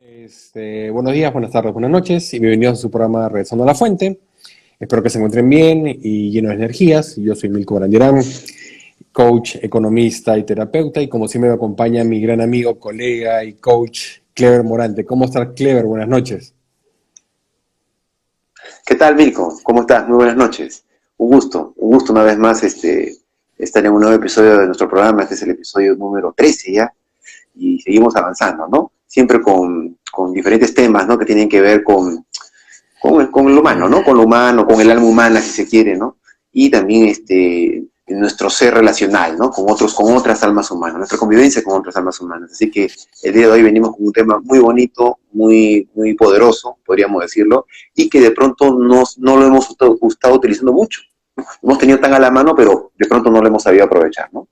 Buenos días, buenas tardes, buenas noches y bienvenidos a su programa Regresando a la Fuente. Espero que se encuentren bien y llenos de energías. Yo soy Milko Brandirán, coach, economista y terapeuta, y como siempre me acompaña mi gran amigo, colega y coach Clever Morante. ¿Cómo estás, Clever? Buenas noches. ¿Qué tal, Mirko? ¿Cómo estás? Muy buenas noches. Un gusto una vez más estar en un nuevo episodio de nuestro programa. Este es el episodio número 13 ya, y seguimos avanzando, ¿no? Siempre con diferentes temas, ¿no? Que tienen que ver con lo humano, ¿no? Con lo humano, con el alma humana, si se quiere, ¿no? Y también en nuestro ser relacional, ¿no? Con otras almas humanas, nuestra convivencia con otras almas humanas. Así que el día de hoy venimos con un tema muy bonito, muy poderoso, podríamos decirlo, y que de pronto no lo hemos estado utilizando mucho. Hemos tenido tan a la mano, pero de pronto no lo hemos sabido aprovechar, ¿no?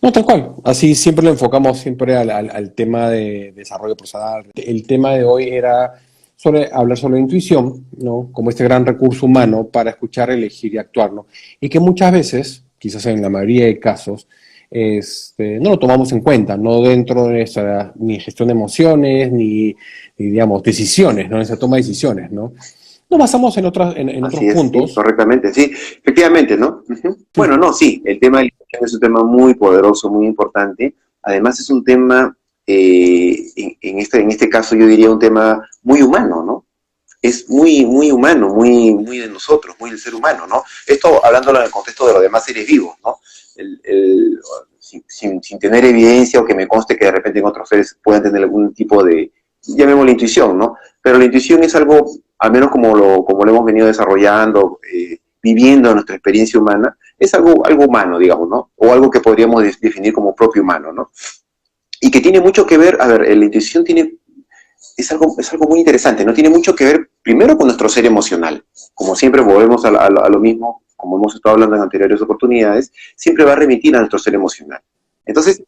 No, tal cual. Así siempre lo enfocamos siempre al tema de desarrollo personal. El tema de hoy era hablar sobre la intuición, ¿no? Como este gran recurso humano para escuchar, elegir y actuar, ¿no? Y que muchas veces, quizás en la mayoría de casos, no lo tomamos en cuenta, no dentro de esa ni gestión de emociones, ni, digamos, decisiones, ¿no? En esa toma de decisiones, ¿no? Nos basamos en otros Así es, sí, puntos. correctamente, sí, efectivamente, ¿no? Ujú. Bueno, no, sí, el tema de la educación es un tema muy poderoso, muy importante. Además es un tema, en este caso yo diría un tema muy humano, ¿no? Es muy humano, muy de nosotros, muy del ser humano, ¿no? Esto hablándolo en el contexto de los demás seres vivos, ¿no? Sin tener evidencia o que me conste que de repente en otros seres puedan tener algún tipo de, llamémoslo intuición, ¿no? Pero la intuición es algo, al menos como lo hemos venido desarrollando, viviendo nuestra experiencia humana, es algo humano, digamos, ¿no? O algo que podríamos definir como propio humano, ¿no? Y que tiene mucho que ver, a ver, la intuición es algo muy interesante, ¿no? Tiene mucho que ver primero con nuestro ser emocional. Como siempre volvemos a lo mismo, como hemos estado hablando en anteriores oportunidades, siempre va a remitir a nuestro ser emocional. Entonces,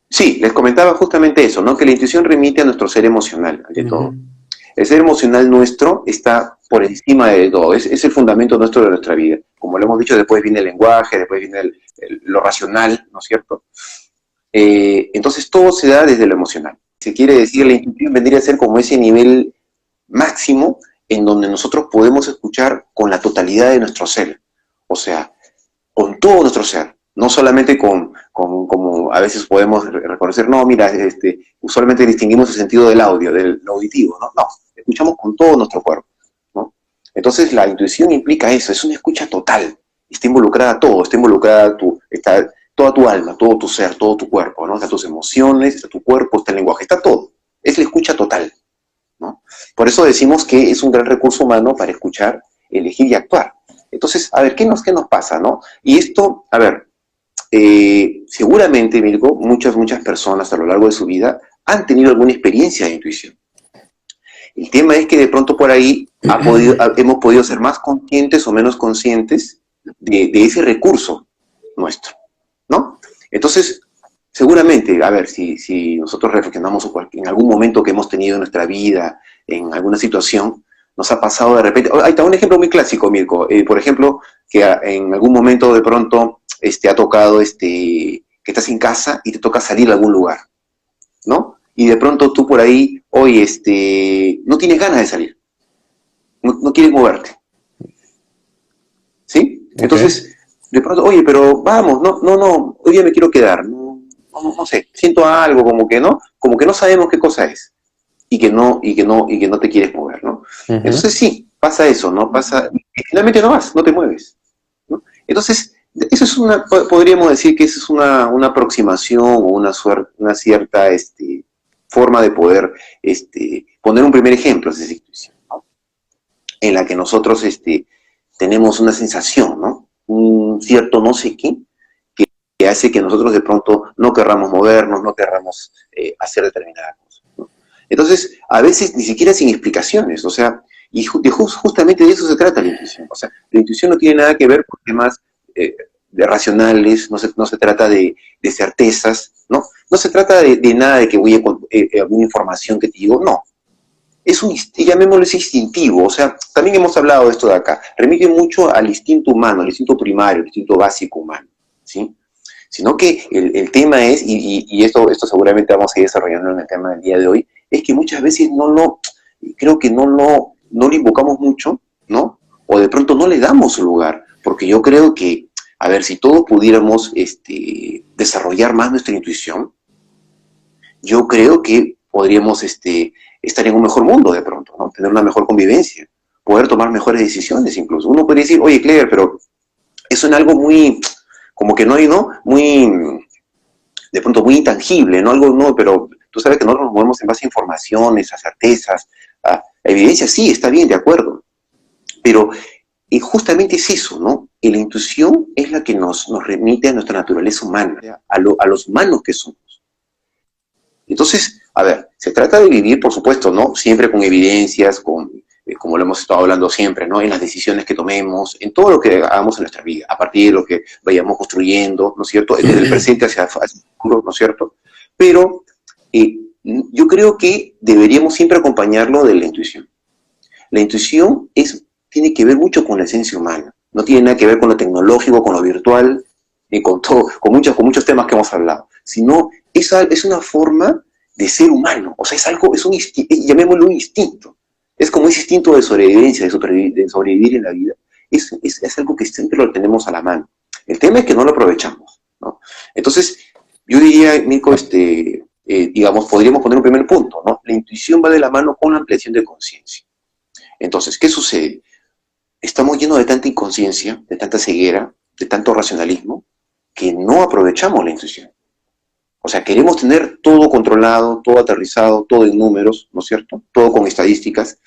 sí, les comentaba justamente eso, ¿no? Que la intuición remite a nuestro ser emocional, ante todo. Ujú. El ser emocional nuestro está por encima de todo, es el fundamento nuestro de nuestra vida. Como lo hemos dicho, después viene el lenguaje, después viene lo racional, ¿no es cierto? Entonces todo se da desde lo emocional. Se quiere decir, la intuición vendría a ser como ese nivel máximo en donde nosotros podemos escuchar con la totalidad de nuestro ser. O sea, con todo nuestro ser. No solamente como a veces podemos reconocer, no, mira, usualmente distinguimos el sentido del audio, del auditivo, ¿no? No, escuchamos con todo nuestro cuerpo, ¿no? Entonces la intuición implica eso, es una escucha total. Está involucrada todo, está involucrada está toda tu alma, todo tu ser, todo tu cuerpo, ¿no? Está tus emociones, está tu cuerpo, está el lenguaje, está todo. Es la escucha total, ¿no? Por eso decimos que es un gran recurso humano para escuchar, elegir y actuar. Entonces, a ver, ¿qué nos pasa, no? Y esto, a ver, seguramente, Mirko, muchas personas a lo largo de su vida han tenido alguna experiencia de intuición. El tema es que de pronto por ahí hemos podido ser más conscientes o menos conscientes de ese recurso nuestro, ¿no? Entonces, seguramente, a ver, si nosotros reflexionamos en algún momento que hemos tenido en nuestra vida, en alguna situación, nos ha pasado de repente. Ahí está un ejemplo muy clásico, Mirko. Por ejemplo, que en algún momento de pronto ha tocado que estás en casa y te toca salir a algún lugar, ¿no? Y de pronto tú por ahí, hoy, no tienes ganas de salir, no quieres moverte, ¿sí? Ok. Entonces, de pronto, oye, pero vamos, no, hoy día me quiero quedar, no sé, siento algo como que no sabemos qué cosa es y que no te quieres mover, ¿no? Ujú. Entonces sí, pasa eso, ¿no? Pasa, y finalmente no vas, no te mueves, ¿no? Entonces, eso es podríamos decir que eso es una aproximación o una cierta forma de poder poner un primer ejemplo de esa situación, ¿no? En la que nosotros tenemos una sensación, ¿no? Un cierto no sé qué, que hace que nosotros de pronto no querramos movernos, no querramos hacer determinada cosa, ¿no? Entonces, a veces ni siquiera sin explicaciones, o sea, y justamente de eso se trata la intuición. O sea, la intuición no tiene nada que ver con temas de racionales, no se trata de certezas, ¿no? No se trata de nada de que voy a alguna información que te digo, no. Llamémoslo ese instintivo, o sea, también hemos hablado de esto de acá, remite mucho al instinto humano, al instinto primario, al instinto básico humano, ¿sí? sino que el tema es, y esto seguramente vamos a ir desarrollando en el tema del día de hoy, es que muchas veces creo que no lo invocamos mucho, ¿no? O de pronto no le damos su lugar, porque yo creo que, a ver, si todos pudiéramos desarrollar más nuestra intuición, yo creo que podríamos estar en un mejor mundo de pronto, ¿no? Tener una mejor convivencia, poder tomar mejores decisiones incluso. Uno podría decir, oye, Claire, pero eso es algo muy, como que no hay, ¿no? Muy, de pronto muy intangible, ¿no? Algo, no, pero tú sabes que nosotros nos movemos en base a informaciones, a certezas, a evidencia, sí, está bien, de acuerdo, pero justamente es eso, ¿no? Y la intuición es la que nos remite a nuestra naturaleza humana, a los humanos que somos. Entonces, a ver, se trata de vivir, por supuesto, ¿no? Siempre con evidencias, como lo hemos estado hablando siempre, ¿no? En las decisiones que tomemos, en todo lo que hagamos en nuestra vida, a partir de lo que vayamos construyendo, ¿no es cierto? Desde el presente hacia el futuro, ¿no es cierto? Pero yo creo que deberíamos siempre acompañarlo de la intuición. La intuición tiene que ver mucho con la esencia humana, no tiene nada que ver con lo tecnológico, con lo virtual, ni con muchos temas que hemos hablado, sino es una forma de ser humano, o sea, llamémoslo un instinto, es como ese instinto de sobrevivencia, de sobrevivir en la vida, es algo que siempre lo tenemos a la mano. El tema es que no lo aprovechamos, ¿no? Entonces, yo diría, Nico, digamos, podríamos poner un primer punto, ¿no? La intuición va de la mano con la ampliación de conciencia. Entonces, ¿qué sucede? Estamos llenos de tanta inconsciencia, de tanta ceguera, de tanto racionalismo, que no aprovechamos la intuición. O sea, queremos tener todo controlado, todo aterrizado, todo en números, ¿no es cierto? Todo con estadísticas.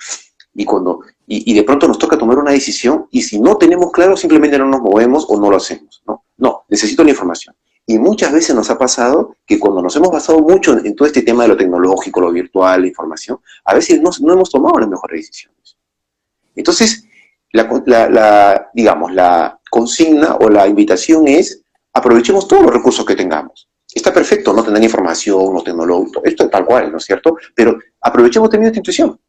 Y de pronto nos toca tomar una decisión y si no tenemos claro, simplemente no nos movemos o no lo hacemos, ¿no? No, necesito la información. Y muchas veces nos ha pasado que cuando nos hemos basado mucho en todo este tema de lo tecnológico, lo virtual, la información, a veces no hemos tomado las mejores decisiones. Entonces, digamos, la consigna o la invitación es aprovechemos todos los recursos que tengamos. Está perfecto no tener información, no tecnológico, esto es tal cual, ¿no es cierto? Pero aprovechemos también nuestra intuición.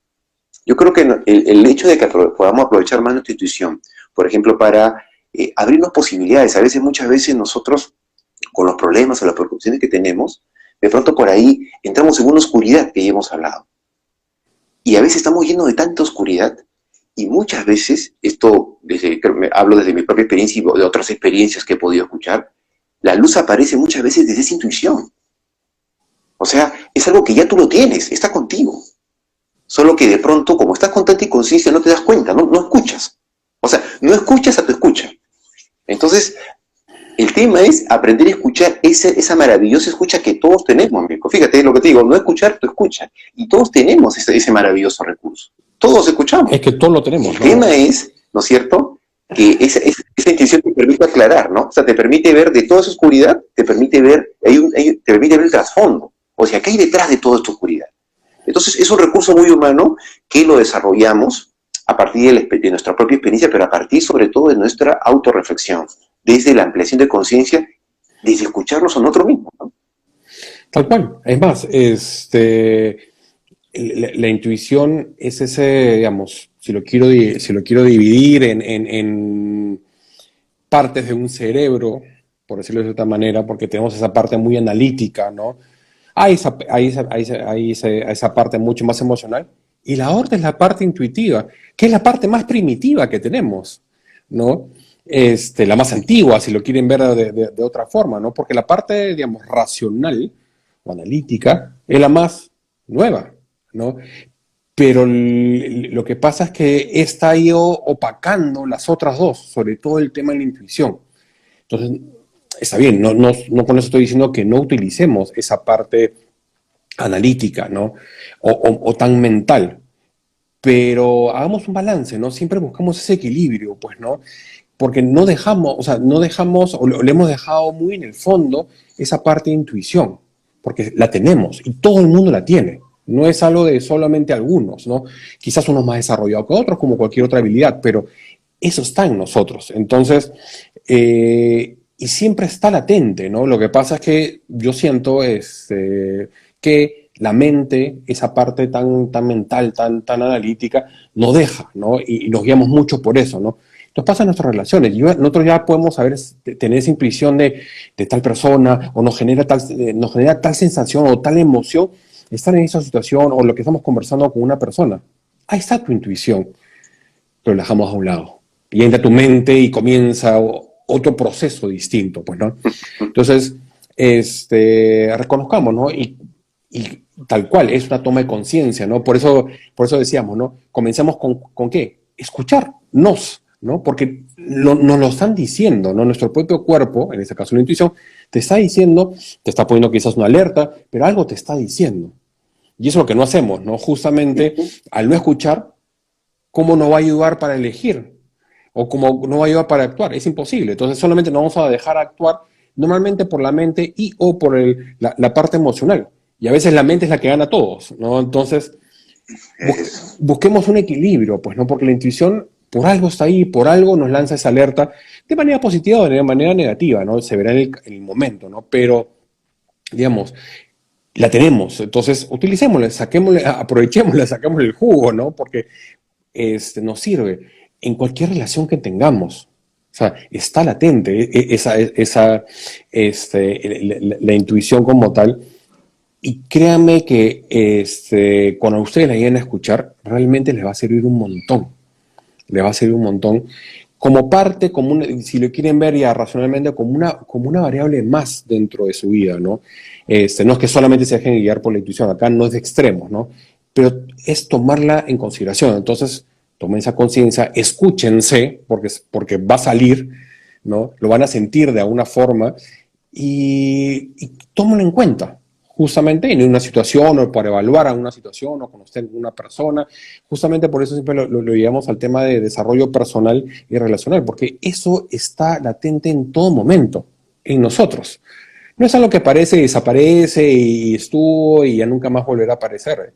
Yo creo que el hecho de que podamos aprovechar más nuestra intuición, por ejemplo, para abrirnos posibilidades, muchas veces nosotros, con los problemas o las preocupaciones que tenemos, de pronto por ahí entramos en una oscuridad que ya hemos hablado. Y a veces estamos llenos de tanta oscuridad, y muchas veces, hablo desde mi propia experiencia y de otras experiencias que he podido escuchar, la luz aparece muchas veces desde esa intuición. O sea, es algo que ya tú lo tienes, está contigo. Solo que de pronto, como estás con tanta inconsciencia, no te das cuenta, no escuchas. O sea, no escuchas a tu escucha. Entonces, el tema es aprender a escuchar esa maravillosa escucha que todos tenemos, amigo. Fíjate lo que te digo, no escuchar tu escucha. Y todos tenemos ese maravilloso recurso. Todos escuchamos. Es que todos lo tenemos, ¿no? El tema es, ¿no es cierto?, que esa intención te permite aclarar, ¿no? O sea, te permite ver de toda esa oscuridad, te permite ver el trasfondo. O sea, ¿qué hay detrás de toda esta oscuridad? Entonces, es un recurso muy humano que lo desarrollamos a partir de nuestra propia experiencia, pero a partir sobre todo de nuestra autorreflexión, desde la ampliación de conciencia, desde escucharnos a nosotros mismos, ¿no? Tal cual. Es más, la intuición es ese, digamos, si lo quiero dividir en partes de un cerebro, por decirlo de cierta manera, porque tenemos esa parte muy analítica, ¿no? Hay esa parte mucho más emocional. Y la otra es la parte intuitiva, que es la parte más primitiva que tenemos, ¿no? La más antigua, si lo quieren ver de otra forma, ¿no? Porque la parte, digamos, racional o analítica es la más nueva, ¿no? Pero lo que pasa es que está ido opacando las otras dos, sobre todo el tema de la intuición. Entonces, está bien, no con eso estoy diciendo que no utilicemos esa parte analítica, ¿no? O tan mental, pero hagamos un balance, ¿no? Siempre buscamos ese equilibrio, pues, ¿no? Porque no dejamos, o le hemos dejado muy en el fondo esa parte de intuición, porque la tenemos y todo el mundo la tiene. No es algo de solamente algunos, ¿no? Quizás unos más desarrollados que otros, como cualquier otra habilidad, pero eso está en nosotros. Entonces, y siempre está latente, ¿no? Lo que pasa es que yo siento que la mente, esa parte tan mental, tan analítica, nos deja, ¿no? Y nos guiamos mucho por eso, ¿no? nos pasa en nuestras relaciones. Nosotros ya podemos saber, tener esa intuición de tal persona, o nos genera tal sensación o tal emoción estar en esa situación, o lo que estamos conversando con una persona. Ahí está tu intuición, pero la dejamos a un lado. Y entra tu mente y comienza otro proceso distinto, pues, ¿no? Entonces, reconozcamos, ¿no? Y tal cual, es una toma de conciencia, ¿no? Por eso decíamos, ¿no? Comencemos ¿con qué? Escucharnos, ¿no? Porque nos lo están diciendo, ¿no? Nuestro propio cuerpo, en este caso la intuición, te está diciendo, te está poniendo quizás una alerta, pero algo te está diciendo. Y eso es lo que no hacemos, ¿no? Justamente, al no escuchar, ¿cómo nos va a ayudar para elegir? O cómo nos va a ayudar para actuar. Es imposible. Entonces solamente nos vamos a dejar actuar normalmente por la mente y o por la parte emocional. Y a veces la mente es la que gana a todos, ¿no? Entonces, busquemos un equilibrio, pues, ¿no? Porque la intuición por algo está ahí, por algo nos lanza esa alerta de manera positiva o de manera negativa, ¿no? Se verá en el momento, ¿no? Pero, digamos, la tenemos, entonces utilicémosla, saquémosla, aprovechémosla, saquémosle el jugo, ¿no? Porque nos sirve en cualquier relación que tengamos. O sea, está latente la intuición como tal. Y créanme que cuando ustedes la lleguen a escuchar, realmente les va a servir un montón. Les va a servir un montón. Como parte, si lo quieren ver ya racionalmente, como una variable más dentro de su vida, ¿no? No es que solamente se dejen guiar por la intuición, acá no es de extremos, ¿no? Pero es tomarla en consideración. Entonces, tomen esa conciencia, escúchense, porque va a salir, ¿no? Lo van a sentir de alguna forma y tómenlo en cuenta, justamente en una situación o para evaluar a una situación o conocer a una persona. Justamente por eso siempre lo llevamos al tema de desarrollo personal y relacional, porque eso está latente en todo momento, en nosotros. No es algo que aparece y desaparece y estuvo y ya nunca más volverá a aparecer.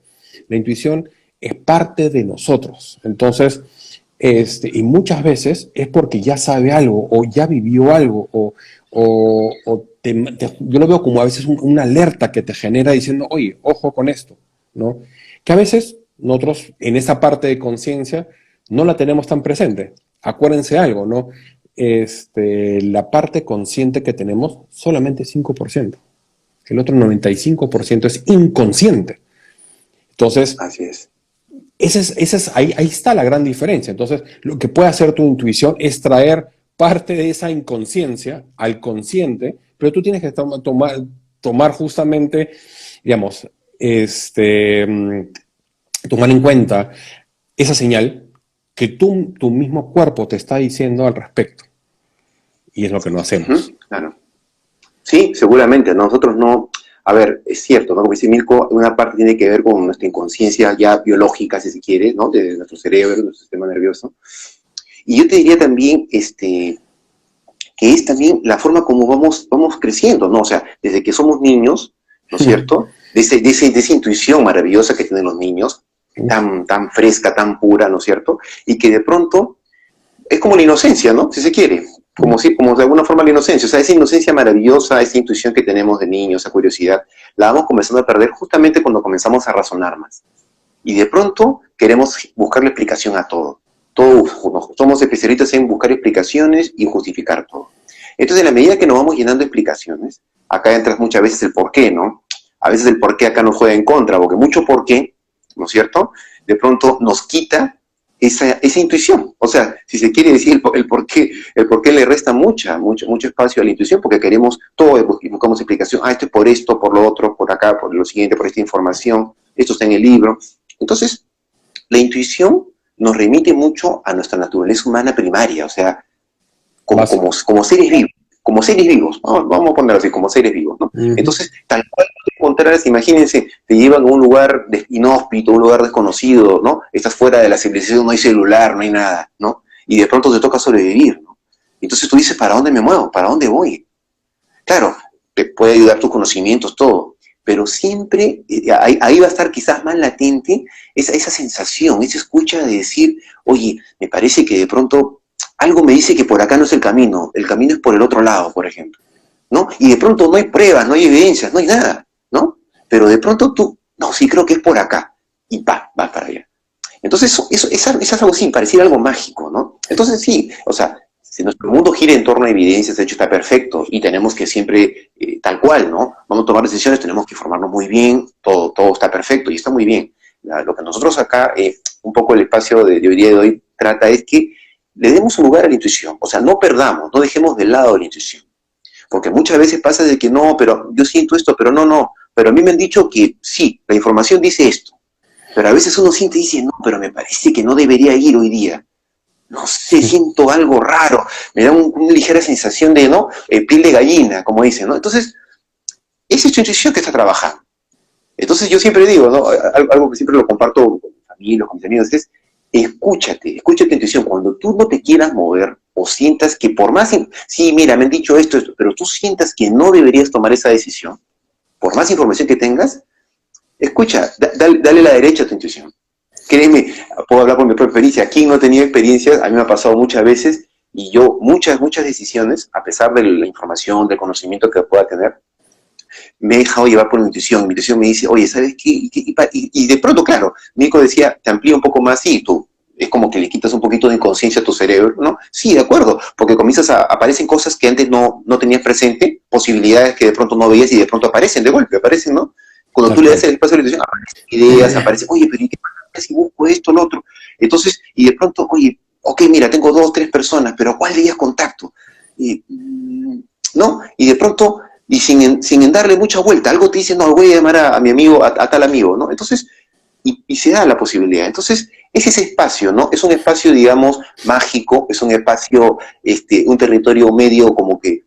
La intuición es parte de nosotros. Entonces, y muchas veces es porque ya sabe algo o ya vivió algo yo lo veo como a veces una alerta que te genera diciendo, oye, ojo con esto, ¿no? Que a veces nosotros en esa parte de conciencia no la tenemos tan presente. Acuérdense algo, ¿no? La parte consciente que tenemos solamente 5%. El otro 95% es inconsciente. Entonces, Así es. ahí está la gran diferencia. Entonces, lo que puede hacer tu intuición es traer parte de esa inconsciencia al consciente, pero tú tienes que tomar justamente, digamos, tomar en cuenta esa señal que tu mismo cuerpo te está diciendo al respecto. Y es lo que no hacemos. Claro. Sí, seguramente. Nosotros no. A ver, es cierto, ¿no? Como dice Mirko, una parte tiene que ver con nuestra inconsciencia ya biológica, si se quiere, ¿no? De nuestro cerebro, de nuestro sistema nervioso. Y yo te diría también, que es también la forma como vamos creciendo, ¿no? O sea, desde que somos niños, ¿no es cierto? De esa intuición maravillosa que tienen los niños, tan fresca, tan pura, ¿no es cierto? Y que de pronto es como la inocencia, ¿no? Si se quiere. Como de alguna forma la inocencia. O sea, esa inocencia maravillosa, esa intuición que tenemos de niños, esa curiosidad, la vamos comenzando a perder justamente cuando comenzamos a razonar más. Y de pronto queremos buscarle explicación a todo. Todos somos especialistas en buscar explicaciones y justificar todo. Entonces, en la medida que nos vamos llenando de explicaciones, acá entras muchas veces el por qué, ¿no? A veces el por qué acá nos juega en contra, porque mucho por qué, ¿no es cierto? De pronto nos quita esa intuición. O sea, si se quiere decir el por qué le resta mucho espacio a la intuición, porque queremos todo y buscamos explicación. Esto es por esto, por lo otro, por acá, por lo siguiente, por esta información, esto está en el libro. Entonces, la intuición nos remite mucho a nuestra naturaleza humana primaria, o sea, como seres vivos, vamos a ponerlo así, como seres vivos, ¿no? Entonces, tal cual encontrarás, imagínense, te llevan a un lugar inhóspito, un lugar desconocido, ¿no? Estás fuera de la civilización, no hay celular, no hay nada, ¿no? Y de pronto te toca sobrevivir, ¿no? Entonces tú dices, ¿para dónde me muevo? ¿Para dónde voy? Claro, te puede ayudar tus conocimientos, todo, pero siempre ahí va a estar quizás más latente esa sensación, esa escucha de decir, oye, me parece que de pronto algo me dice que por acá no es el camino es por el otro lado, por ejemplo, ¿no? Y de pronto no hay pruebas, no hay evidencias, no hay nada, ¿no? Pero de pronto tú, no, sí creo que es por acá, y vas para allá. Entonces eso es algo así, pareciera algo mágico, ¿no? Entonces sí, o sea, si nuestro mundo gira en torno a evidencias, de hecho está perfecto y tenemos que siempre, tal cual, ¿no? Vamos a tomar decisiones, tenemos que informarnos muy bien, todo está perfecto y está muy bien. Lo que nosotros acá, un poco el espacio de hoy día de hoy trata es que le demos un lugar a la intuición, o sea, no perdamos, no dejemos de lado la intuición, porque muchas veces pasa de que no, pero yo siento esto, pero no, pero a mí me han dicho que sí, la información dice esto, pero a veces uno siente y dice, no, pero me parece que no debería ir hoy día. No sé, siento algo raro, me da una ligera sensación de, ¿no? Piel de gallina, como dicen, ¿no? Entonces, esa es tu intuición que está trabajando. Entonces yo siempre digo, ¿no? Algo que siempre lo comparto con mi familia, con mis amigos, es escúchate tu intuición. Cuando tú no te quieras mover o sientas que por más, sí, mira, me han dicho esto, pero tú sientas que no deberías tomar esa decisión, por más información que tengas, escucha, dale la derecha a tu intuición. Créeme, puedo hablar por mi propia experiencia. ¿Quién no ha tenido experiencias? A mí me ha pasado muchas veces y yo muchas decisiones, a pesar de la información, del conocimiento que pueda tener, me he dejado llevar por mi intuición. Mi intuición me dice, oye, ¿sabes qué? Y de pronto, claro, mi hijo decía, te amplía un poco más, sí, tú. Es como que le quitas un poquito de inconsciencia a tu cerebro, ¿no? Sí, de acuerdo, porque comienzas aparecen cosas que antes no tenías presente, posibilidades que de pronto no veías y de pronto aparecen de golpe, aparecen, ¿no? Cuando tú le das el espacio a la intuición, aparecen ideas, aparecen, oye, pero ¿y qué pasa si busco esto, lo otro? Entonces, y de pronto, oye, ok, mira, tengo 2, 3 personas, pero ¿cuál de ellas contacto? ¿No? Y de pronto, y sin darle mucha vuelta, algo te dice, no, voy a llamar a mi amigo, a tal amigo, ¿no? Entonces, y se da la posibilidad. Entonces, es ese espacio, ¿no? Es un espacio, digamos, mágico, es un espacio, un territorio medio como que,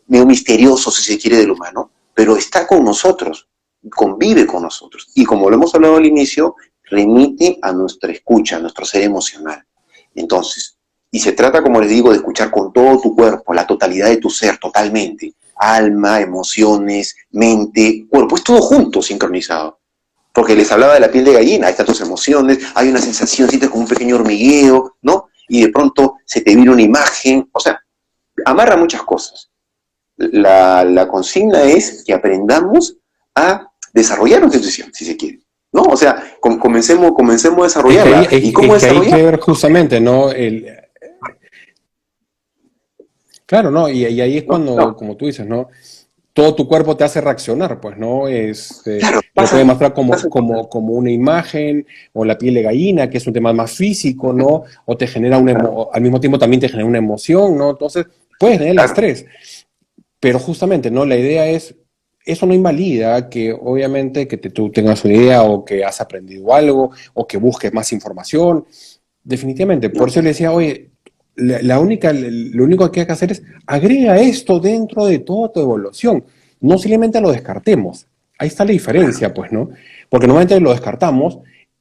medio misterioso, si se quiere, del humano, pero está con nosotros, convive con nosotros. Y como lo hemos hablado al inicio, remite a nuestra escucha, a nuestro ser emocional. Entonces, y se trata, como les digo, de escuchar con todo tu cuerpo, la totalidad de tu ser, totalmente. Alma, emociones, mente, cuerpo, es todo junto, sincronizado. Porque les hablaba de la piel de gallina, ahí están tus emociones, hay una sensación, sientes como un pequeño hormigueo, ¿no? Y de pronto se te viene una imagen, o sea, amarra muchas cosas. La consigna es que aprendamos a desarrollar nuestra intuición, si se quiere, ¿no? O sea, comencemos a desarrollarla. ¿Y cómo es que hay que desarrollarla? ver justamente, ¿no? Claro, ¿no? Y ahí es No, cuando, no, como tú dices, ¿no? Todo tu cuerpo te hace reaccionar, pues, ¿no? claro, Te lo puede mostrar pasa, como una imagen, o la piel de gallina, que es un tema más físico, ¿no? O te genera claro, al mismo tiempo también te genera una emoción, ¿no? Entonces, puedes tener las claro, tres. Pero justamente, ¿no? La idea es, eso no invalida que obviamente tú tengas una idea o que has aprendido algo o que busques más información. Definitivamente, por no, eso le decía, oye, lo único que hay que hacer es agrega esto dentro de toda tu evaluación. No simplemente lo descartemos. Ahí está la claro, diferencia, pues, ¿no? Porque normalmente lo descartamos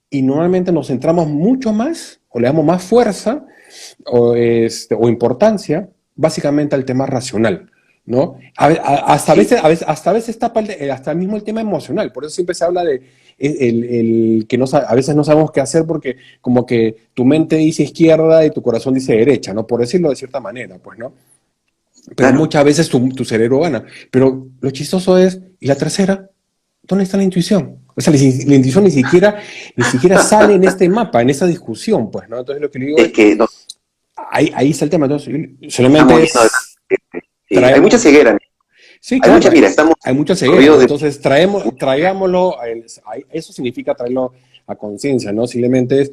y normalmente nos centramos mucho más o le damos más fuerza o importancia básicamente al tema racional, ¿no? sí, Hasta a veces tapa hasta mismo el tema emocional, por eso siempre se habla de que no, a veces no sabemos qué hacer porque como que tu mente dice izquierda y tu corazón dice derecha, ¿no? Por decirlo de cierta manera, pues, ¿no? Pero claro. muchas veces tu cerebro gana. Pero lo chistoso es, ¿y la tercera? ¿Dónde está la intuición? O sea, la intuición ni siquiera sale en este mapa, en esa discusión, pues, ¿no? Entonces lo que le digo Es es, que no, ahí está el tema. Entonces, estamos solamente llenos de... es Sí, hay mucha traemos, ceguera, sí, hay claro, mucha, mira, estamos hay mucha ceguera, ¿no? corridos de... Entonces traigámoslo, eso significa traerlo a conciencia, ¿no? Simplemente es,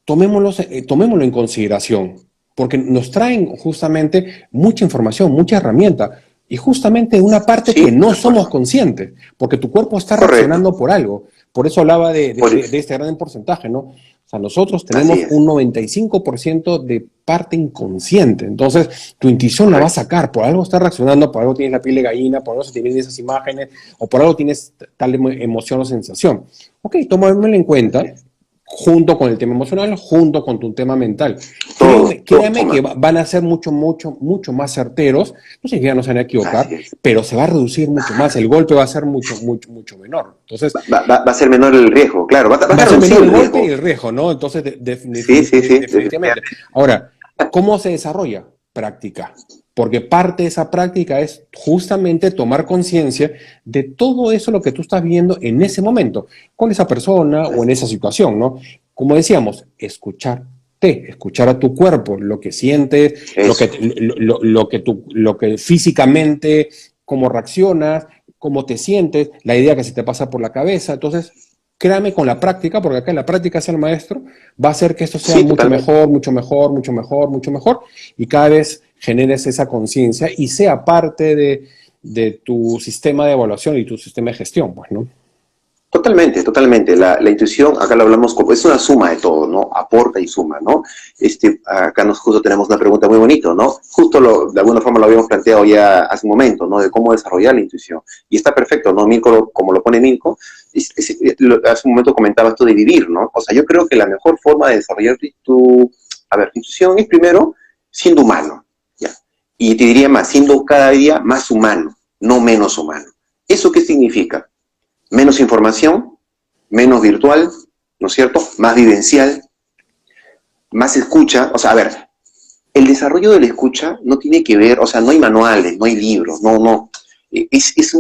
tomémoslo en consideración, porque nos traen justamente mucha información, mucha herramienta, y justamente una parte que Sí, no de somos acuerdo. conscientes, porque tu cuerpo está Correcto. reaccionando por algo. Por eso hablaba Por eso. de este gran porcentaje, ¿no? O sea, nosotros Así tenemos es. un 95% de parte inconsciente. Entonces, tu intuición la va a Correcto. sacar. Por algo está reaccionando, por algo tienes la piel de gallina, por algo se te vienen esas imágenes, o por algo tienes tal emoción o sensación. Ok, tomémoslo en Así cuenta es. junto con el tema emocional, junto con tu tema mental. Todo Créame que suma. van a ser mucho más certeros, no significa que no se van a equivocar, Así es. pero se va a reducir mucho más, el golpe va a ser mucho menor. Entonces, Va a ser menor el riesgo, claro, va va a a ser reducir menor el el golpe y riesgo. el riesgo, ¿no? Entonces, Sí, sí, sí, definitivamente. definitivamente. Ahora, ¿cómo se desarrolla? Práctica. Porque parte de esa práctica es justamente tomar conciencia de todo eso lo que tú estás viendo en ese momento, con esa persona o en esa situación, ¿no? Como decíamos, escuchar. escuchar a tu cuerpo, lo que sientes, Eso. lo que físicamente, cómo reaccionas, cómo te sientes, la idea que se te pasa por la cabeza. Entonces, créame con la práctica, porque acá en la práctica es el maestro, va a hacer que esto sea Sí, mucho totalmente. mejor, mucho mejor, mucho mejor, mucho mejor, y cada vez generes esa conciencia y sea parte de tu sistema de evaluación y tu sistema de gestión, pues, ¿no? Totalmente, totalmente. La intuición, acá lo hablamos como, es una suma de todo, ¿no? Aporta y suma, ¿no? Acá nos justo tenemos una pregunta muy bonita, ¿no? Justo de alguna forma lo habíamos planteado ya hace un momento, ¿no? De cómo desarrollar la intuición. Y está perfecto, ¿no? Mirko, como lo pone Mirko, hace un momento comentaba esto de vivir, ¿no? O sea, yo creo que la mejor forma de desarrollar tu intuición es primero siendo humano, ¿ya? Y te diría más, siendo cada día más humano, no menos humano. ¿Eso qué significa? Menos información, menos virtual, ¿no es cierto? Más vivencial, más escucha. O sea, a ver, el desarrollo de la escucha no tiene que ver, o sea, no hay manuales, no hay libros, no, no. Es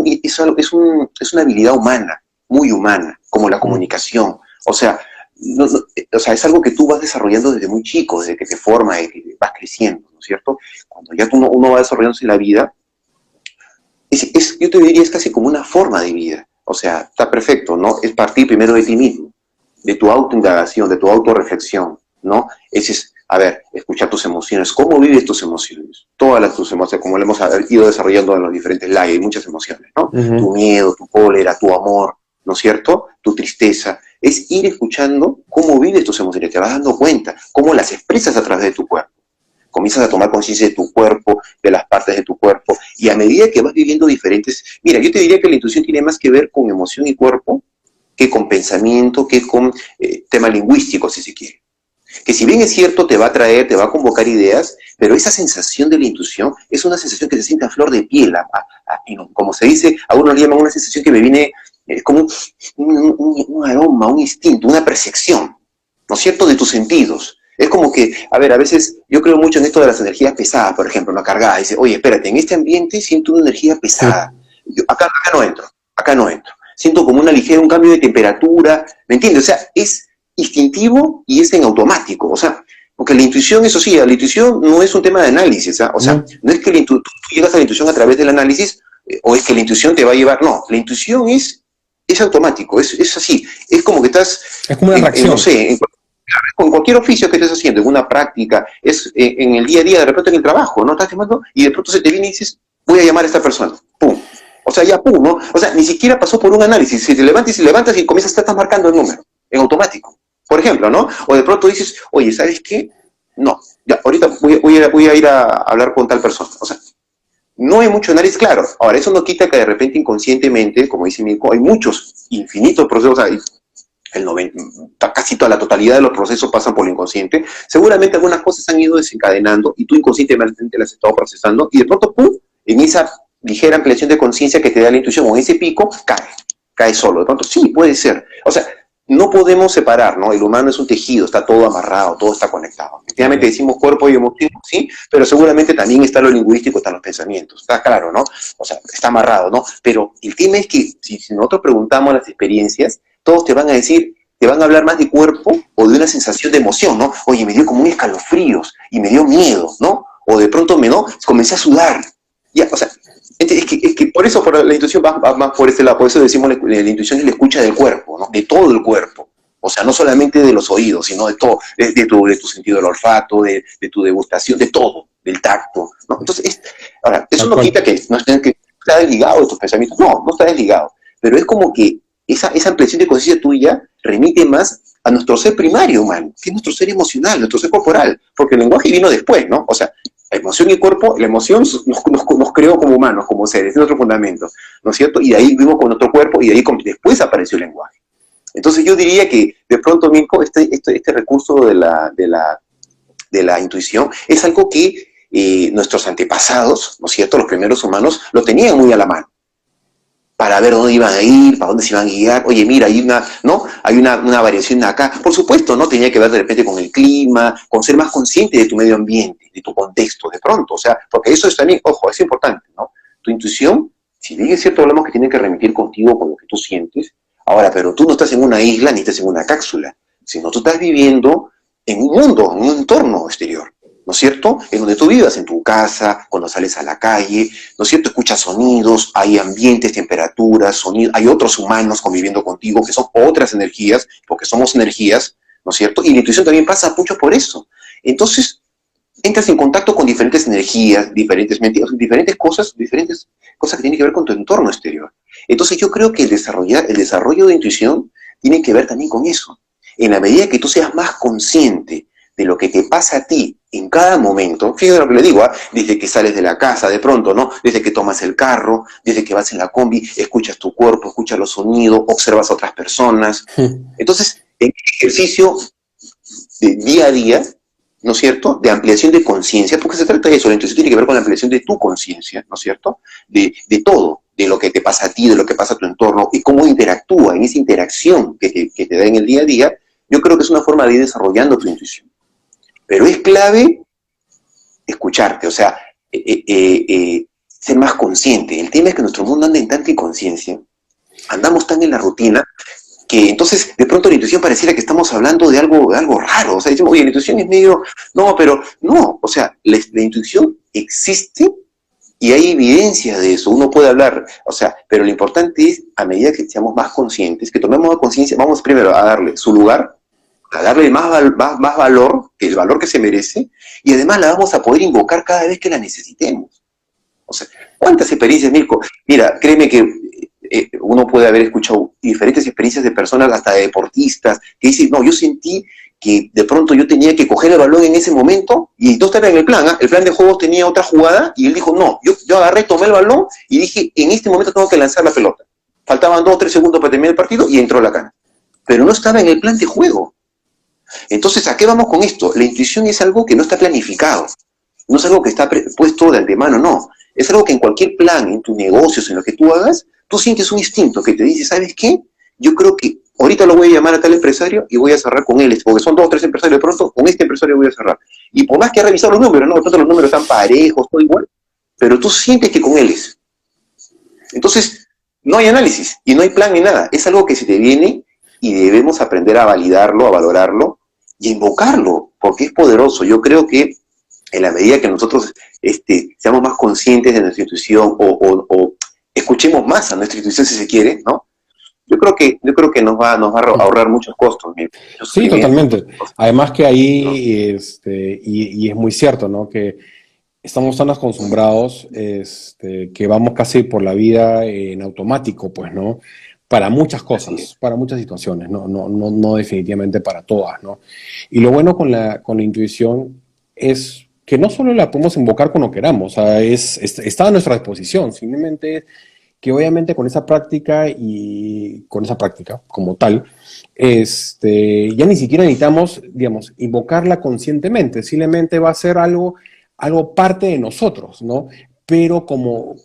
una habilidad humana, muy humana, como la comunicación. O sea, o sea, es algo que tú vas desarrollando desde muy chico, desde que te forma, desde que vas creciendo, ¿no es cierto? Cuando ya uno va desarrollándose en la vida, yo te diría, es casi como una forma de vida. O sea, está perfecto, ¿no? Es partir primero de ti mismo, de tu autoindagación, de tu autorreflexión, ¿no? Es, a ver, escuchar tus emociones. ¿Cómo vives tus emociones? Tus emociones, como lo hemos ido desarrollando en los diferentes lives, hay muchas emociones, ¿no? Uh -huh. Tu miedo, tu cólera, tu amor, ¿no es cierto? Tu tristeza. Es ir escuchando cómo vives tus emociones, te vas dando cuenta, cómo las expresas a través de tu cuerpo. Comienzas a tomar conciencia de tu cuerpo, de las partes de tu cuerpo, y a medida que vas viviendo diferentes... Mira, yo te diría que la intuición tiene más que ver con emoción y cuerpo que con pensamiento, que con tema lingüístico, si se quiere. Que si bien es cierto, te va a traer, te va a convocar ideas, pero esa sensación de la intuición es una sensación que se siente a flor de piel, como se dice, a uno le llaman una sensación que me viene como un aroma, un instinto, una percepción, ¿no es cierto?, de tus sentidos. Es como que, a ver, a veces yo creo mucho en esto de las energías pesadas, por ejemplo, una cargada. Dice, oye, espérate, en este ambiente siento una energía pesada. Sí. Yo, acá no entro, acá no entro. Siento como un cambio de temperatura, ¿me entiendes? O sea, es instintivo y es en automático. O sea, porque la intuición, eso sí, la intuición no es un tema de análisis. ¿eh? O sea, no es que tú llegas a la intuición a través del análisis o es que la intuición te va a llevar. No, la intuición es automático, es así. Es como que estás, es como una reacción. no sé, con cualquier oficio que estés haciendo, en una práctica, es en el día a día, de repente en el trabajo, ¿no? Estás llamando y de pronto se te viene y dices, voy a llamar a esta persona. ¡Pum! O sea, ya pum, ¿no? O sea, ni siquiera pasó por un análisis. Si te levantas y comienzas a estar marcando el número, en automático. Por ejemplo, ¿no? O de pronto dices, oye, ¿sabes qué? No, ya, ahorita voy a ir a hablar con tal persona. O sea, no hay mucho análisis, claro. Ahora, eso no quita que de repente inconscientemente, como dice Mirko, hay muchos infinitos procesos, o sea, casi toda la totalidad de los procesos pasan por lo inconsciente. Seguramente algunas cosas han ido desencadenando y tú inconscientemente las has estado procesando y de pronto, ¡pum!, en esa ligera ampliación de conciencia que te da la intuición o en ese pico, cae solo. De pronto, sí, puede ser. O sea, no podemos separar, ¿no? El humano es un tejido, está todo amarrado, todo está conectado. Efectivamente decimos cuerpo y emoción, sí, pero seguramente también está lo lingüístico, están los pensamientos. Está claro, ¿no? O sea, está amarrado, ¿no? Pero el tema es que si nosotros preguntamos las experiencias, todos te van a decir, te van a hablar más de cuerpo o de una sensación de emoción, ¿no? Oye, me dio como un escalofríos y me dio miedo, ¿no? O de pronto comencé a sudar. Ya, o sea, es que por eso la intuición va más por este lado, por eso decimos la intuición es la escucha del cuerpo, ¿no? De todo el cuerpo. O sea, no solamente de los oídos, sino de todo, de tu sentido del olfato, de tu degustación, de todo, del tacto, ¿no? Entonces, ahora, eso no quita que no estés desligado de tus pensamientos, no está desligado, pero es como que esa ampliación de conciencia tuya remite más a nuestro ser primario humano, que es nuestro ser emocional, nuestro ser corporal, porque el lenguaje vino después, ¿no? O sea, la emoción y el cuerpo, la emoción nos creó como humanos, como seres, es nuestro fundamento, ¿no es cierto? Y de ahí vivimos con nuestro cuerpo y de ahí después apareció el lenguaje. Entonces yo diría que de pronto, Mirko, este recurso de la intuición es algo que nuestros antepasados, ¿no es cierto?, los primeros humanos, lo tenían muy a la mano para ver dónde iban a ir, para dónde se iban a guiar. Oye, mira, hay una variación acá. Por supuesto, ¿no? Tenía que ver de repente con el clima, con ser más consciente de tu medio ambiente, de tu contexto, de pronto. O sea, porque eso es también, ojo, es importante, ¿no? Tu intuición, si bien es cierto, hablamos que tiene que remitir contigo con lo que tú sientes, ahora, pero tú no estás en una isla ni estás en una cápsula, sino tú estás viviendo en un mundo, en un entorno exterior, ¿no es cierto? En donde tú vivas, en tu casa, cuando sales a la calle, ¿no es cierto? Escuchas sonidos, hay ambientes, temperaturas, sonidos, hay otros humanos conviviendo contigo que son otras energías, porque somos energías, ¿no es cierto? Y la intuición también pasa mucho por eso. Entonces, entras en contacto con diferentes energías, diferentes cosas que tienen que ver con tu entorno exterior. Entonces yo creo que el desarrollo de intuición tiene que ver también con eso. En la medida que tú seas más consciente de lo que te pasa a ti en cada momento, fíjate lo que le digo, desde que sales de la casa de pronto, ¿no? Desde que tomas el carro, desde que vas en la combi, escuchas tu cuerpo, escuchas los sonidos, observas a otras personas. Entonces, en ejercicio de día a día, ¿no es cierto?, de ampliación de conciencia, porque se trata de eso, la intuición tiene que ver con la ampliación de tu conciencia, ¿no es cierto?, de todo, de lo que te pasa a ti, de lo que pasa a tu entorno, y cómo interactúa en esa interacción que te da en el día a día. Yo creo que es una forma de ir desarrollando tu intuición. Pero es clave escucharte, o sea, ser más consciente. El tema es que nuestro mundo anda en tanta inconsciencia, andamos tan en la rutina, que entonces de pronto la intuición pareciera que estamos hablando de algo raro. O sea, decimos, oye, la intuición es medio... No, pero no, o sea, la intuición existe y hay evidencia de eso. Uno puede hablar, o sea, pero lo importante es, a medida que seamos más conscientes, que tomemos más conciencia, vamos primero a darle su lugar, a darle más valor, que el valor que se merece, y además la vamos a poder invocar cada vez que la necesitemos. O sea, ¿cuántas experiencias, Mirko? Mira, créeme que uno puede haber escuchado diferentes experiencias de personas, hasta de deportistas, que dicen, no, yo sentí que de pronto yo tenía que coger el balón en ese momento, y no estaba en el plan, el plan de juegos tenía otra jugada, y él dijo, no, yo agarré, tomé el balón, y dije, en este momento tengo que lanzar la pelota. Faltaban 2 o 3 segundos para terminar el partido, y entró la cancha. Pero no estaba en el plan de juego. Entonces, ¿a qué vamos con esto? La intuición es algo que no está planificado, no es algo que está puesto de antemano, no. Es algo que en cualquier plan, en tus negocios, en lo que tú hagas, tú sientes un instinto que te dice, ¿sabes qué? Yo creo que ahorita lo voy a llamar a tal empresario y voy a cerrar con él, porque son 2 o 3 empresarios de pronto, con este empresario voy a cerrar. Y por más que ha revisado los números, ¿no? De pronto los números están parejos, todo igual, pero tú sientes que con él es. Entonces, no hay análisis y no hay plan ni nada. Es algo que se te viene y debemos aprender a validarlo, a valorarlo y a invocarlo, porque es poderoso. Yo creo que en la medida que nosotros seamos más conscientes de nuestra intuición o escuchemos más a nuestra intuición si se quiere, ¿no? Yo creo que nos va a ahorrar muchos costos. Sí, totalmente. Además que ahí, y es muy cierto, ¿no? Que estamos tan acostumbrados, que vamos casi por la vida en automático, pues, ¿no? Para muchas cosas, para muchas situaciones, no definitivamente para todas, ¿no? Y lo bueno con la intuición es que no solo la podemos invocar cuando queramos, o sea, está a nuestra disposición, simplemente que obviamente con esa práctica y con esa práctica como tal, ya ni siquiera necesitamos, digamos, invocarla conscientemente, simplemente va a ser algo parte de nosotros, ¿no? Pero como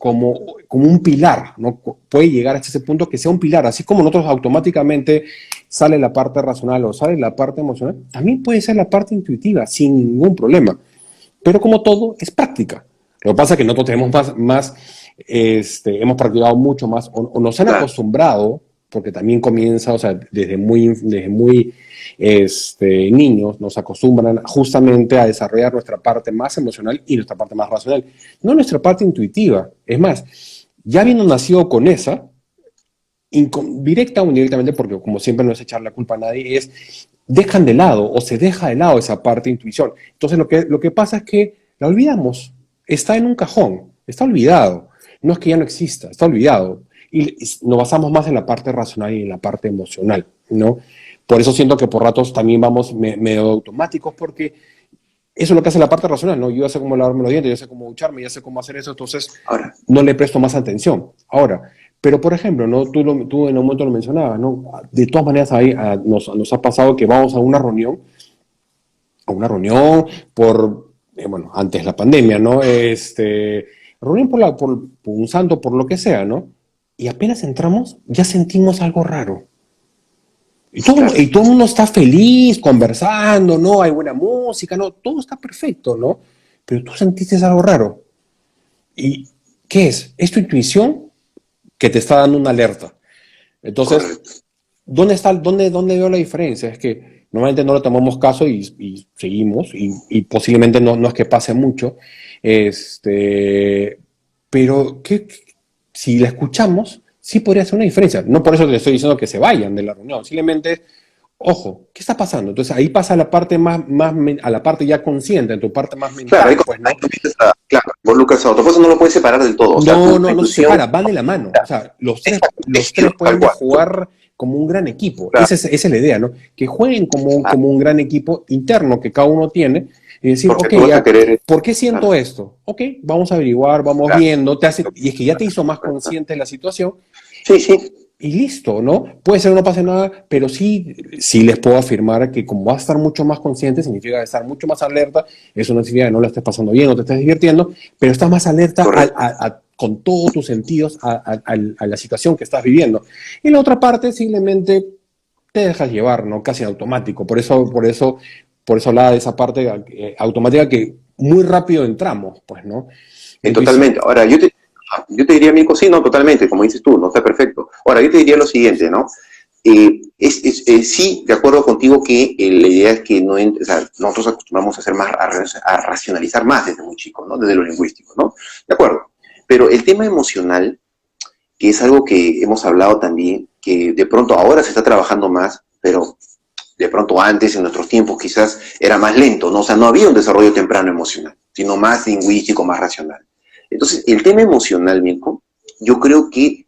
un pilar, ¿no? Puede llegar hasta ese punto que sea un pilar, así como nosotros automáticamente sale la parte racional o sale la parte emocional, también puede ser la parte intuitiva, sin ningún problema. Pero como todo, es práctica. Lo que pasa es que nosotros tenemos hemos practicado mucho más, o nos han acostumbrado, porque también comienza, o sea, desde muy niños, nos acostumbran justamente a desarrollar nuestra parte más emocional y nuestra parte más racional, no nuestra parte intuitiva. Es más, ya habiendo nacido con esa, directa o indirectamente, porque como siempre no es echar la culpa a nadie, dejan de lado o se deja de lado esa parte de intuición. Entonces lo que pasa es que la olvidamos, está en un cajón, está olvidado. No es que ya no exista, está olvidado. Y nos basamos más en la parte racional y en la parte emocional, ¿no? Por eso siento que por ratos también vamos medio automáticos, porque eso es lo que hace la parte racional, ¿no? Yo ya sé cómo lavarme los dientes, ya sé cómo ducharme, ya sé cómo hacer eso, entonces no le presto más atención. Ahora, pero por ejemplo, ¿no? Tú en un momento lo mencionabas, ¿no? De todas maneras nos ha pasado que vamos a una reunión bueno, antes de la pandemia, ¿no? Reunión por un santo, por lo que sea, ¿no? Y apenas entramos, ya sentimos algo raro. Y todo el mundo está feliz, conversando, ¿no? Hay buena música, ¿no? Todo está perfecto, ¿no? Pero tú sentiste algo raro. ¿Y qué es? Es tu intuición que te está dando una alerta. Entonces, ¿dónde veo la diferencia? Es que Normalmente no le tomamos caso y seguimos, y posiblemente no es que pase mucho, pero si la escuchamos, sí podría hacer una diferencia. No por eso te estoy diciendo que se vayan de la reunión, simplemente, ojo, ¿qué está pasando? Entonces ahí pasa a la parte a la parte ya consciente, en tu parte más Claro, mental, pues, ¿no? claro, involucras a otro, por eso no lo puedes separar del todo. O sea, No se separa, van de la mano. O sea, los tres pueden jugar como un gran equipo. Claro, Esa es la idea, ¿no? Que jueguen como un gran equipo interno que cada uno tiene y decir, porque ok, tú vas a ya, querer. ¿por qué siento Claro, esto? Ok, vamos a averiguar, vamos claro, viendo, y es que ya te hizo más consciente de la situación sí, sí, y listo, ¿no? Puede ser que no pase nada, pero sí les puedo afirmar que como vas a estar mucho más consciente, significa estar mucho más alerta. Eso no significa que no la estés pasando bien o te estés divirtiendo, pero estás más alerta correcto. con todos tus sentidos a la situación que estás viviendo. Y la otra parte simplemente te dejas llevar, ¿no? Casi en automático. Por eso hablaba de esa parte automática que muy rápido entramos, pues, ¿no? La intuición. Totalmente. Ahora, yo te diría, Mico, sí, no, totalmente, como dices tú, no está perfecto. Ahora, yo te diría lo siguiente, ¿no? Sí, de acuerdo contigo que la idea es que no, o sea, nosotros acostumbramos a hacer más, a racionalizar más desde muy chico, ¿no? Desde lo lingüístico, ¿no? De acuerdo. Pero el tema emocional, que es algo que hemos hablado también, que de pronto ahora se está trabajando más, pero de pronto antes, en nuestros tiempos, quizás era más lento, ¿no? O sea, no había un desarrollo temprano emocional, sino más lingüístico, más racional. Entonces, el tema emocional, Mirko, yo creo que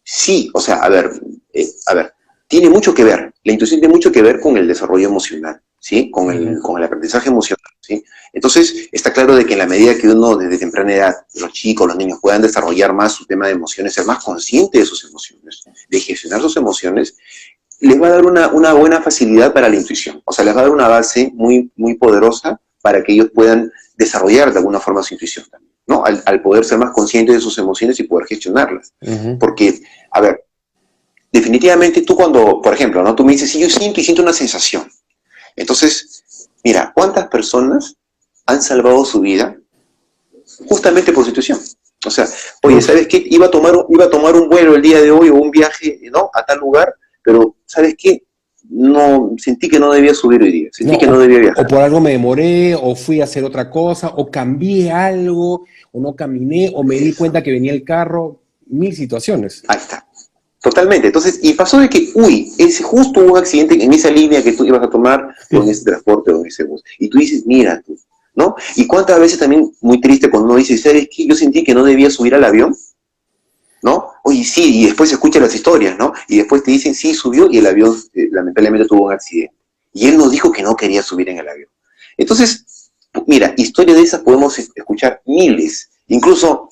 sí, o sea, a ver, tiene mucho que ver, la intuición tiene mucho que ver con el desarrollo emocional, ¿sí? Con el aprendizaje emocional, ¿sí? Entonces, está claro de que en la medida que uno desde temprana edad, los chicos, los niños puedan desarrollar más su tema de emociones, ser más consciente de sus emociones, de gestionar sus emociones, les va a dar una buena facilidad para la intuición. O sea, les va a dar una base muy, muy poderosa para que ellos puedan desarrollar de alguna forma su intuición también, ¿no? Al poder ser más conscientes de sus emociones y poder gestionarlas. Uh-huh. Porque, a ver, definitivamente tú cuando, por ejemplo, ¿no? Tú me dices, sí, yo siento una sensación. Entonces, mira, ¿cuántas personas han salvado su vida justamente por su intuición? O sea, oye, ¿sabes qué? Iba a tomar un vuelo el día de hoy o un viaje, ¿no? A tal lugar, pero ¿sabes qué? No, sentí que no debía subir hoy día, No, sentí que no debía o viajar. por algo me demoré, o fui a hacer otra cosa, o cambié algo, o no caminé, o me di cuenta que venía el carro, mil situaciones. Ahí está. Totalmente. Entonces, y pasó de que, justo hubo un accidente en esa línea que tú ibas a tomar, o en ese transporte, o en ese bus. Y tú dices, mira, tú, ¿no? Y cuántas veces también, muy triste, cuando uno dice, ¿sabes qué? Yo sentí que no debía subir al avión, ¿no? Oye, sí, y después se escuchan las historias, ¿no? Y después te dicen, sí, subió, y el avión lamentablemente tuvo un accidente. Y él nos dijo que no quería subir en el avión. Entonces, mira, historias de esas podemos escuchar miles, incluso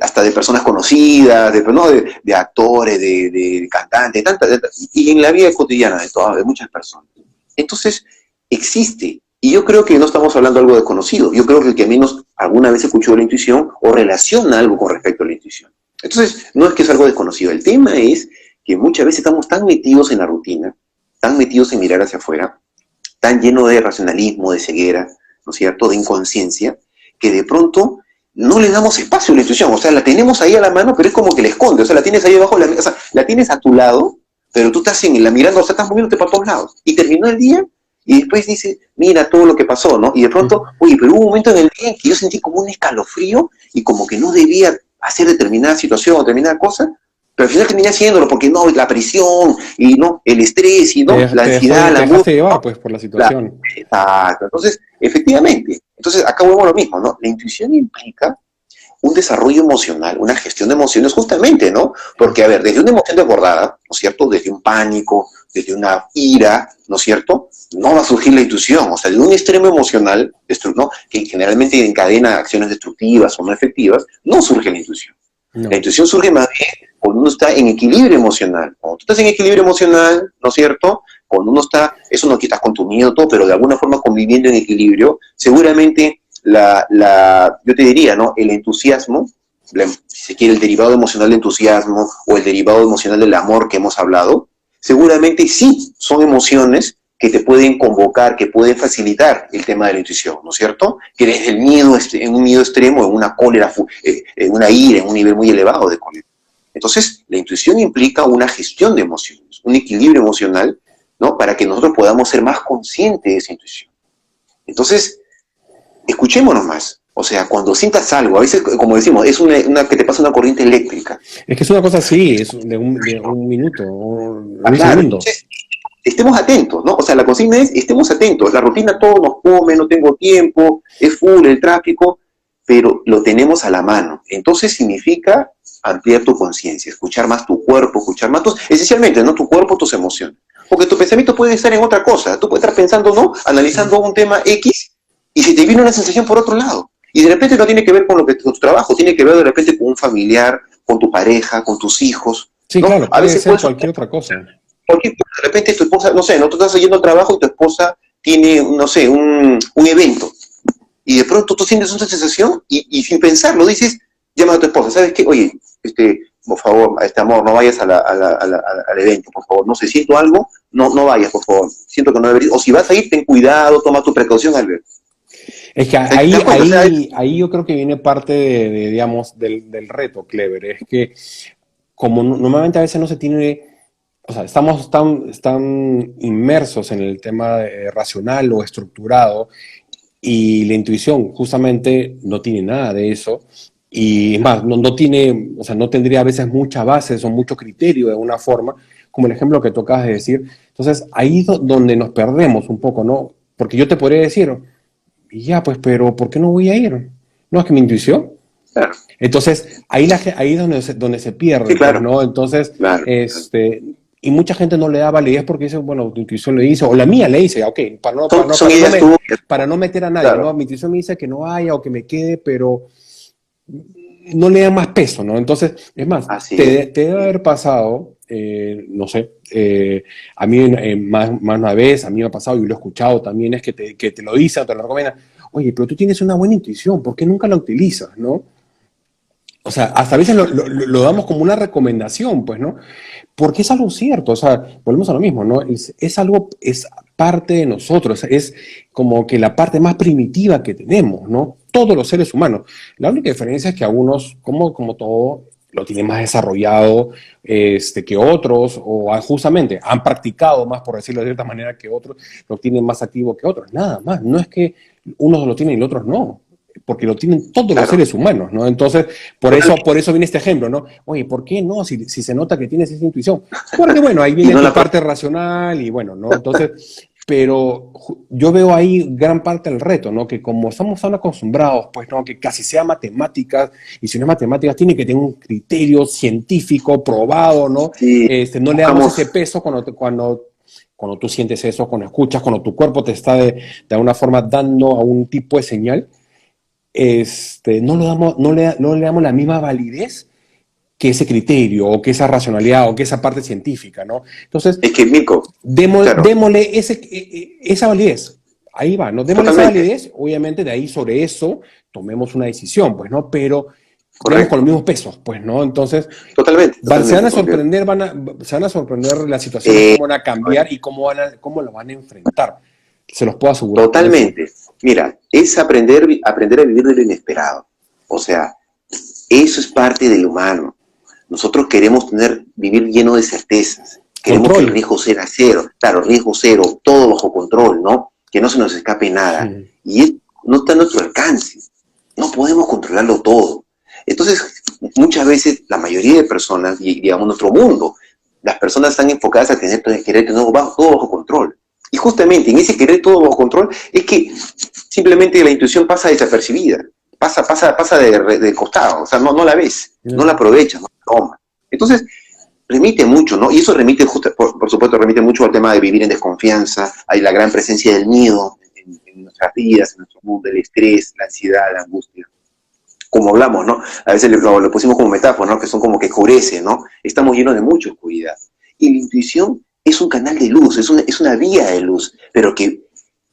hasta de personas conocidas, ¿no? de actores, de cantantes, y en la vida cotidiana de muchas personas. Entonces, existe. Y yo creo que no estamos hablando de algo desconocido. Yo creo que el que al menos alguna vez escuchó la intuición o relaciona algo con respecto a la intuición. Entonces, no es que es algo desconocido. El tema es que muchas veces estamos tan metidos en la rutina, tan metidos en mirar hacia afuera, tan lleno de racionalismo, de ceguera, ¿no es cierto?, de inconsciencia, que de pronto no le damos espacio a la intuición. O sea, la tenemos ahí a la mano, pero es como que la esconde. O sea, la tienes ahí debajo, o sea, la tienes a tu lado, pero tú estás la mirando, o sea, estás moviéndote para todos lados. Y terminó el día, y después dice, mira todo lo que pasó, ¿no? Y de pronto, oye, pero hubo un momento en el día en que yo sentí como un escalofrío, y como que no debía hacer determinada situación o determinada cosa, pero al final terminé haciéndolo, porque no, la presión, y no, el estrés, y no, la ansiedad, la Te dejaste angustia, llevar, ¿no? pues, por la situación. Exacto. Entonces, efectivamente, entonces acá vemos lo mismo, ¿no? La intuición implica un desarrollo emocional, una gestión de emociones justamente, ¿no? Porque, a ver, desde una emoción desbordada, ¿no es cierto? Desde un pánico, desde una ira, ¿no es cierto? No va a surgir la intuición, o sea, de un extremo emocional, ¿no? Que generalmente encadena acciones destructivas o no efectivas, no surge la intuición. No. La intuición surge más bien cuando uno está en equilibrio emocional. Cuando tú estás en equilibrio emocional, ¿no es cierto? Cuando uno está, eso no quitas con tu miedo, todo, pero de alguna forma conviviendo en equilibrio, seguramente yo te diría, ¿no? El entusiasmo, si se quiere, el derivado emocional del entusiasmo o el derivado emocional del amor que hemos hablado, seguramente sí son emociones que te pueden convocar, que pueden facilitar el tema de la intuición, ¿no es cierto? Que desde el miedo, en un miedo extremo, en una cólera, en una ira, en un nivel muy elevado de cólera. Entonces, la intuición implica una gestión de emociones, un equilibrio emocional, ¿no? Para que nosotros podamos ser más conscientes de esa intuición. Entonces, escuchémonos más. O sea, cuando sientas algo, a veces, como decimos, es una que te pasa una corriente eléctrica. Es que es una cosa así, es de un minuto, o un Claro, segundo. entonces, estemos atentos, ¿no? O sea, la consigna es, estemos atentos. La rutina todo nos come, no tengo tiempo, es full el tráfico, pero lo tenemos a la mano. Entonces significa ampliar tu conciencia, escuchar más tu cuerpo, escuchar más esencialmente, ¿no? Tu cuerpo, tus emociones. Porque tu pensamiento puede estar en otra cosa. Tú puedes estar pensando, ¿no? Analizando un tema X y se te viene una sensación por otro lado. Y de repente no tiene que ver con lo que con tu trabajo, tiene que ver de repente con un familiar, con tu pareja, con tus hijos. Sí, ¿no? claro, A puede veces ser cualquier otra cosa. de repente tu esposa, no sé, no tú estás yendo al trabajo y tu esposa tiene, no sé, un evento. Y de pronto tú sientes una sensación y sin pensarlo dices, llama a tu esposa, ¿sabes qué? Oye, por favor, amor, no vayas al evento, por favor. No sé, siento algo, no vayas, por favor. Siento que no deberías. O si vas a ir, ten cuidado, toma tu precaución al ver. Es que ahí yo creo que viene parte digamos, del reto, Clever. Es que como normalmente a veces no se tiene, o sea, estamos tan inmersos en el tema racional o estructurado y la intuición justamente no tiene nada de eso. Y es más, no tiene, o sea, no tendría a veces muchas bases o mucho criterio de alguna forma, como el ejemplo que tú acabas de decir. Entonces, ahí es donde nos perdemos un poco, ¿no? Porque yo te podría decir, y ya, pues, pero ¿por qué no voy a ir? No, es que mi intuición. Claro. Entonces, ahí es donde se pierde, Sí, claro. pues, ¿no? Entonces, Claro. y mucha gente no le da validez porque dice, bueno, tu intuición le dice, o la mía le dice, ok, Son ideas tuyas. para no meter a nadie, Claro. ¿no? Mi intuición me dice que no haya o que me quede, pero no le da más peso, ¿no? Entonces, es más, te debe haber pasado, no sé, a mí más una vez, a mí me ha pasado y lo he escuchado también, es que te lo dicen, te lo recomiendan, oye, pero tú tienes una buena intuición, ¿por qué nunca la utilizas, no? O sea, hasta a veces lo damos como una recomendación, pues, ¿no? Porque es algo cierto, o sea, volvemos a lo mismo, ¿no? Es algo, es parte de nosotros, es como que la parte más primitiva que tenemos, ¿no? Todos los seres humanos. La única diferencia es que algunos, como todo, lo tienen más desarrollado que otros, o justamente han practicado más, por decirlo de cierta manera, que otros, lo tienen más activo que otros. Nada más, no es que unos lo tienen y los otros no, porque lo tienen todos los seres humanos, ¿no? Entonces, por eso viene este ejemplo, ¿no? Oye, ¿por qué no? Si se nota que tienes esa intuición. Porque, bueno, ahí viene tu parte racional y bueno, ¿no? Entonces, pero yo veo ahí gran parte del reto, ¿no? Que como estamos tan acostumbrados, pues, ¿no? Que casi sea matemáticas, y si no es matemáticas, tiene que tener un criterio científico probado, ¿no? Sí, no le damos ese peso cuando tú sientes eso, cuando escuchas, cuando tu cuerpo te está de alguna forma dando a un tipo de señal, no le damos la misma validez que ese criterio, o que esa racionalidad, o que esa parte científica, ¿no? Entonces, es que, Mirko, démosle esa validez. Ahí va, ¿no? Démosle esa validez, obviamente de ahí sobre eso tomemos una decisión, pues, ¿no? Pero digamos, con los mismos pesos, pues, ¿no? Entonces, totalmente, se van a sorprender, se van a sorprender las situaciones, cómo van a cambiar y cómo lo van a enfrentar. Se los puedo asegurar. Totalmente. Mira, es aprender a vivir de lo inesperado. O sea, eso es parte del humano. Nosotros queremos vivir lleno de certezas. Queremos que el riesgo sea cero. Claro, riesgo cero, todo bajo control, ¿no? Que no se nos escape nada. Sí. Y eso no está a nuestro alcance. No podemos controlarlo todo. Entonces, muchas veces, la mayoría de personas, y digamos nuestro mundo, las personas están enfocadas a querer tener todo bajo control. Y justamente en ese querer todo bajo control es que simplemente la intuición pasa desapercibida, pasa de costado, o sea, no la ves, no la aprovechas, no la tomas. Entonces, remite mucho, ¿no? Y eso remite, por supuesto, remite mucho al tema de vivir en desconfianza, hay la gran presencia del miedo en nuestras vidas, en nuestro mundo, el estrés, la ansiedad, la angustia. Como hablamos, ¿no? A veces lo pusimos como metáfora, ¿no? Que son como que oscurece, ¿no? Estamos llenos de mucha oscuridad. Y la intuición es un canal de luz, es una vía de luz, pero que,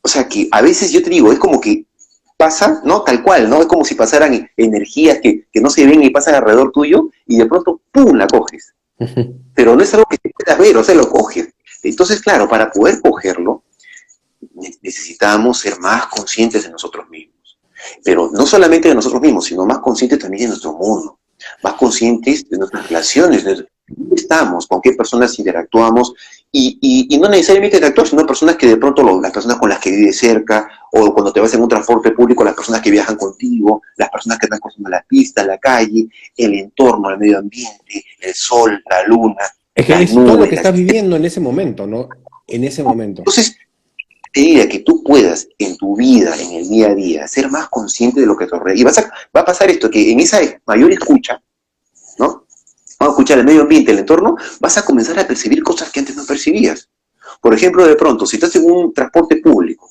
o sea, que a veces yo te digo, es como que pasa, ¿no? Tal cual, ¿no? Es como si pasaran energías que no se ven y pasan alrededor tuyo y de pronto, ¡pum!, la coges. Pero no es algo que te puedas ver, o sea, lo coges. Entonces, claro, para poder cogerlo, necesitamos ser más conscientes de nosotros mismos. Pero no solamente de nosotros mismos, sino más conscientes también de nuestro mundo, más conscientes de nuestras relaciones, de dónde estamos, con qué personas interactuamos y no necesariamente de actores, sino personas que de pronto, las personas con las que vives cerca, o cuando te vas en un transporte público, las personas que viajan contigo, las personas que están cruzando la pista, la calle, el entorno, el medio ambiente, el sol, la luna, Es que las es todo lo nubes, que estás las estrellas. viviendo en ese momento, ¿no? En ese momento. Entonces, te diría que tú puedas en tu vida, en el día a día, ser más consciente de lo que te rodea. Y va a pasar esto, que en esa mayor escucha, ¿no? Vamos a escuchar el medio ambiente, el entorno, vas a comenzar a percibir cosas que antes no percibías. Por ejemplo, de pronto, si estás en un transporte público,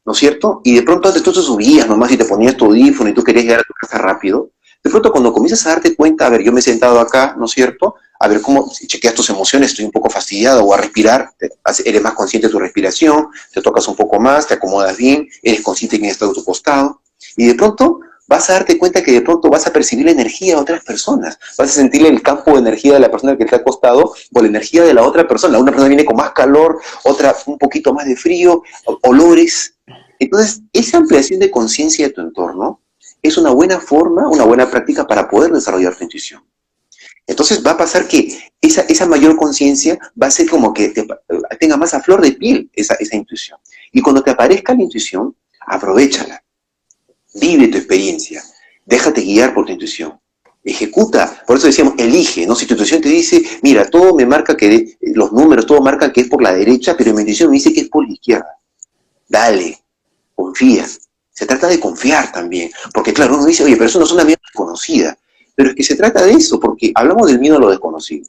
¿no es cierto? Y de pronto antes tú te subías nomás y te ponías tu audífono y tú querías llegar a tu casa rápido. De pronto cuando comienzas a darte cuenta, a ver, yo me he sentado acá, ¿no es cierto? A ver cómo, si chequeas tus emociones, estoy un poco fastidiado, o a respirar, eres más consciente de tu respiración, te tocas un poco más, te acomodas bien, eres consciente de quién está a tu costado. Y de pronto vas a darte cuenta que de pronto vas a percibir la energía de otras personas, vas a sentir el campo de energía de la persona que está acostado o la energía de la otra persona. Una persona viene con más calor, otra un poquito más de frío, olores. Entonces, esa ampliación de conciencia de tu entorno es una buena forma, una buena práctica para poder desarrollar tu intuición. Entonces va a pasar que esa mayor conciencia va a ser como que tenga más a flor de piel esa intuición. Y cuando te aparezca la intuición, aprovechala. Vive tu experiencia, déjate guiar por tu intuición, ejecuta, por eso decíamos, elige, ¿no? Si tu intuición te dice, mira, todo me marca que, los números, todo marca que es por la derecha, pero mi intuición me dice que es por la izquierda. Dale, confía. Se trata de confiar también, porque claro, uno dice, oye, pero eso no es una miedo desconocida, pero es que se trata de eso, porque hablamos del miedo a lo desconocido.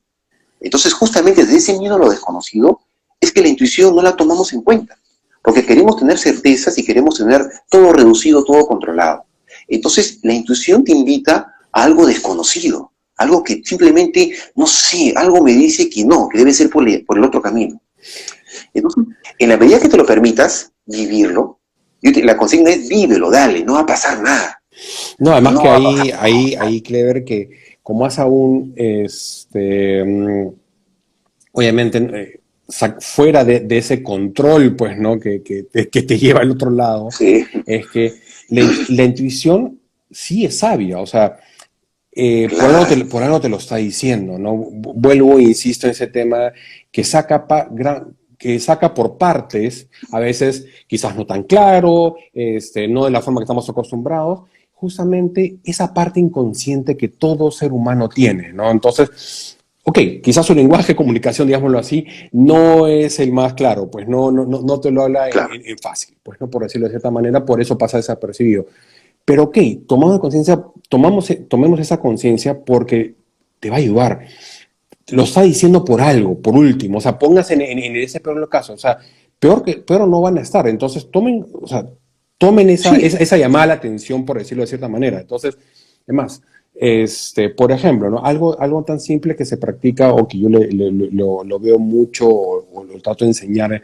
Entonces, justamente de ese miedo a lo desconocido, es que la intuición no la tomamos en cuenta. Porque queremos tener certezas y queremos tener todo reducido, todo controlado. Entonces, la intuición te invita a algo desconocido, algo que simplemente, no sé, algo me dice que no, que debe ser por el otro camino. Entonces, en la medida que te lo permitas vivirlo, la consigna es vívelo, dale, no va a pasar nada. No, además No que va a pasar. ahí, Clever, que como más aún, obviamente, fuera de ese control, pues, ¿no? Que te lleva al otro lado, Sí, es que la intuición sí es sabia, o sea, claro, por algo te lo está diciendo, ¿no? Vuelvo e insisto en ese tema que que saca por partes, a veces quizás no tan claro, no de la forma que estamos acostumbrados, justamente esa parte inconsciente que todo ser humano tiene, ¿no? Entonces, ok, quizás su lenguaje de comunicación, digámoslo así, no es el más claro, pues no te lo habla claro. en fácil, pues no por decirlo de cierta manera, por eso pasa desapercibido. Pero ok, tomamos conciencia, tomemos esa conciencia porque te va a ayudar. Lo está diciendo por algo, por último. O sea, póngase en ese peor caso. O sea, peor no van a estar. Entonces, o sea, tomen Sí, esa llamada a la atención, por decirlo de cierta manera. Entonces, además, por ejemplo, ¿no? Algo tan simple que se practica o que yo lo veo mucho o lo trato de enseñar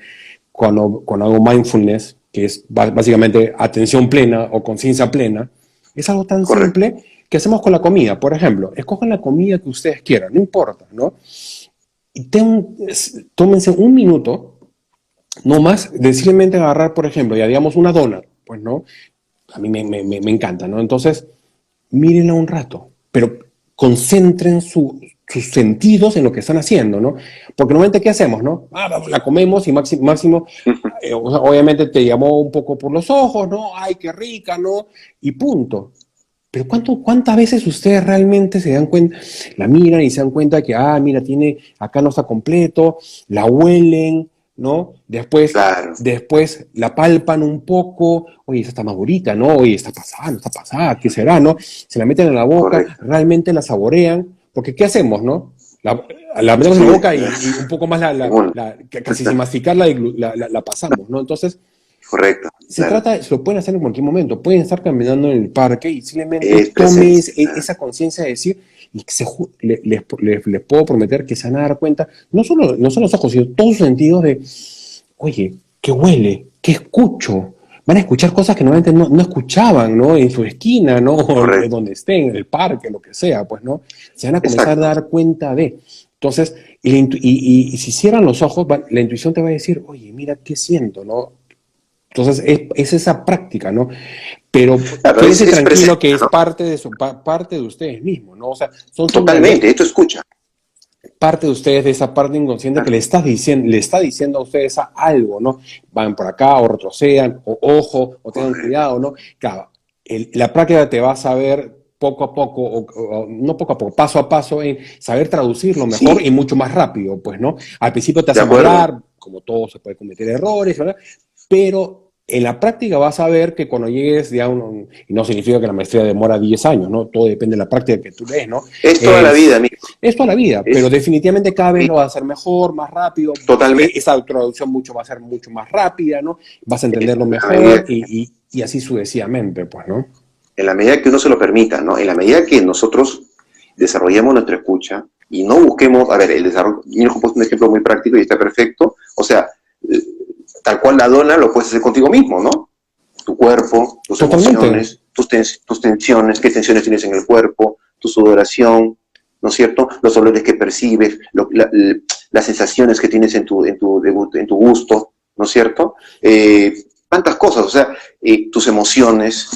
cuando hago mindfulness, que es básicamente atención plena o conciencia plena, es algo tan correcto. simple que hacemos con la comida. Por ejemplo, escojan la comida que ustedes quieran, no importa, ¿no? Y tómense un minuto, no más, de simplemente agarrar, por ejemplo, ya digamos una dona, pues, ¿no? A mí me encanta, ¿no? Entonces, mírenla un rato, pero concentren sus sentidos en lo que están haciendo, ¿no? Porque normalmente, ¿qué hacemos, no? La comemos y máximo obviamente te llamó un poco por los ojos, ¿no? Ay, qué rica, ¿no? Y punto. Pero ¿cuántas veces ustedes realmente se dan cuenta, la miran y se dan cuenta que, mira, acá no está completo, la huelen, ¿no? Claro, Después la palpan un poco, oye, esa está más bonita, ¿no? Oye, está pasada, no está pasada, ¿qué será, no? Se la meten en la boca, correcto. realmente la saborean, porque ¿qué hacemos, no? La metemos en Sí, la boca y un poco más bueno, casi sin masticarla la pasamos, ¿no? Entonces, correcto, claro. se lo pueden hacer en cualquier momento, pueden estar caminando en el parque y simplemente Es presencia, claro. esa conciencia de decir, y que les puedo prometer que se van a dar cuenta, no solo los ojos, sino todos sus sentidos de, oye, ¿qué huele? ¿Qué escucho? Van a escuchar cosas que normalmente no escuchaban, ¿no? En su esquina, ¿no? O Correcto, donde estén, en el parque, lo que sea, pues, ¿no? Se van a comenzar a exacto. dar cuenta de. Entonces, y si cierran los ojos, la intuición te va a decir, oye, mira, ¿qué siento, no? Entonces, es esa práctica, ¿no? Pero Claro, quédense es tranquilo que presencia, es ¿no? parte de ustedes mismos, ¿no? O sea, son solo una Totalmente, esto escucha. parte de ustedes, de esa parte inconsciente que le está diciendo a ustedes algo, ¿no? Van por acá o retrocedan, o ojo, o tengan cuidado, ¿no? Claro, la práctica te va a saber poco a poco, o no poco a poco, paso a paso, en saber traducirlo mejor y mucho más rápido, pues, ¿no? Al principio te de hace acuerdo. marear, como todo se puede cometer errores, ¿verdad? Pero en la práctica vas a ver que cuando llegues ya y no significa que la maestría demora 10 años, ¿no? Todo depende de la práctica que tú des, ¿no? Es toda la vida, amigo. Es toda la vida, pero Es definitivamente cada vez lo vas a hacer mejor, más rápido, totalmente. esa traducción va a ser mucho más rápida, ¿no? Vas a entenderlo En la medida, mejor y así sucesivamente, pues, ¿no? en la medida que uno se lo permita, ¿no? En la medida que nosotros desarrollemos nuestra escucha y no busquemos, a ver, el desarrollo, mi hijo puso un ejemplo muy práctico y está perfecto, o sea, tal cual la dona lo puedes hacer contigo mismo, ¿no? Tu cuerpo, tus Totalmente. emociones, tus tensiones, qué tensiones tienes en el cuerpo, tu sudoración, ¿no es cierto? Los olores que percibes, las sensaciones que tienes en tu gusto, ¿no es cierto? Tantas cosas, o sea, tus emociones,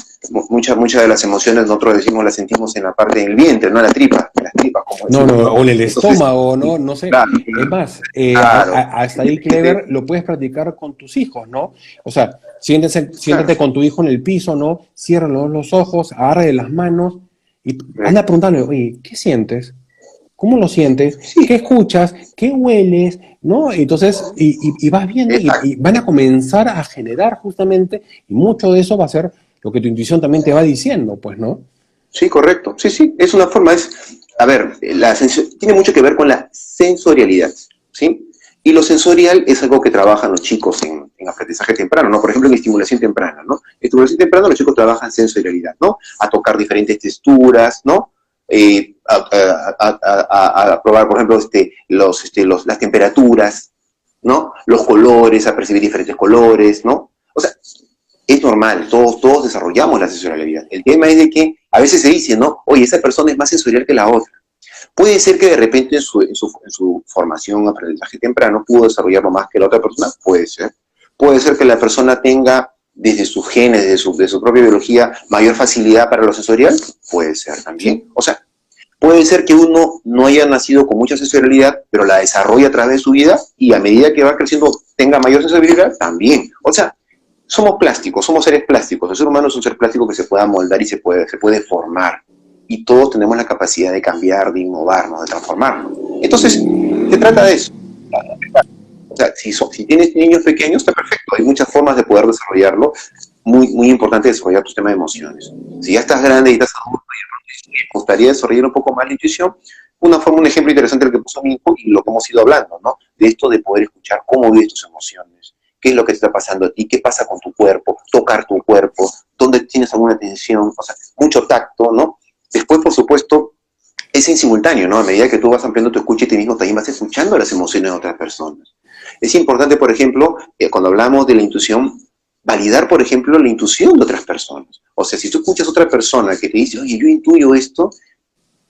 muchas de las emociones nosotros decimos las sentimos en la parte del vientre, no en la tripa, en las tripas, como No, decimos, no, ¿no? o en el Entonces, estómago, ¿no? No sé. claro, Es más, claro, hasta ahí, Clever, lo puedes practicar con tus hijos, ¿no? O sea, siéntate claro, con tu hijo en el piso, ¿no? Cierra los ojos, agarra de las manos y anda correcto. preguntándole, oye, ¿qué sientes? ¿Cómo lo sientes? Sí, ¿Qué escuchas? ¿Qué hueles? ¿No? Entonces, y vas viendo exacto. y van a comenzar a generar justamente, y mucho de eso va a ser lo que tu intuición también te va diciendo, pues, ¿no? Sí, correcto. Sí, sí, es una forma, a ver, tiene mucho que ver con la sensorialidad, ¿sí? Y lo sensorial es algo que trabajan los chicos en aprendizaje temprano, ¿no? Por ejemplo, en estimulación temprana, ¿no? En estimulación temprana los chicos trabajan sensorialidad, ¿no? A tocar diferentes texturas, ¿no? A probar, por ejemplo, las temperaturas, ¿no? Los colores, a percibir diferentes colores, ¿no? O sea, es normal, todos desarrollamos la sensorialidad. El tema es de que a veces se dice, ¿no? Oye, esa persona es más sensorial que la otra. Puede ser que de repente en su formación, aprendizaje temprano, pudo desarrollarlo más que la otra persona, puede ser. Puede ser que la persona tenga desde sus genes, de su propia biología, mayor facilidad para lo sensorial, puede ser también. Sí, O sea, puede ser que uno no haya nacido con mucha sensorialidad, pero la desarrolla a través de su vida y a medida que va creciendo tenga mayor sensibilidad también. O sea, somos plásticos, somos seres plásticos. El ser humano es un ser plástico que se puede amoldar y se puede formar. Y todos tenemos la capacidad de cambiar, de innovarnos, de transformarnos. Entonces, se trata de eso. O sea, si tienes niños pequeños, está perfecto. Hay muchas formas de poder desarrollarlo. Muy, muy importante desarrollar tu tema de emociones. Si ya estás grande y estás adulto y me gustaría desarrollar un poco más la intuición, un ejemplo interesante del que puso mi hijo y lo que hemos ido hablando, ¿no? De esto de poder escuchar cómo vives tus emociones, qué es lo que te está pasando a ti, qué pasa con tu cuerpo, tocar tu cuerpo, dónde tienes alguna tensión, o sea, mucho tacto, ¿no? Después, por supuesto, es en simultáneo, ¿no? A medida que tú vas ampliando tu escucha y tú mismo también vas escuchando las emociones de otras personas. Es importante, por ejemplo, cuando hablamos de la intuición, validar, por ejemplo, la intuición de otras personas. O sea, si tú escuchas a otra persona que te dice, oye, yo intuyo esto,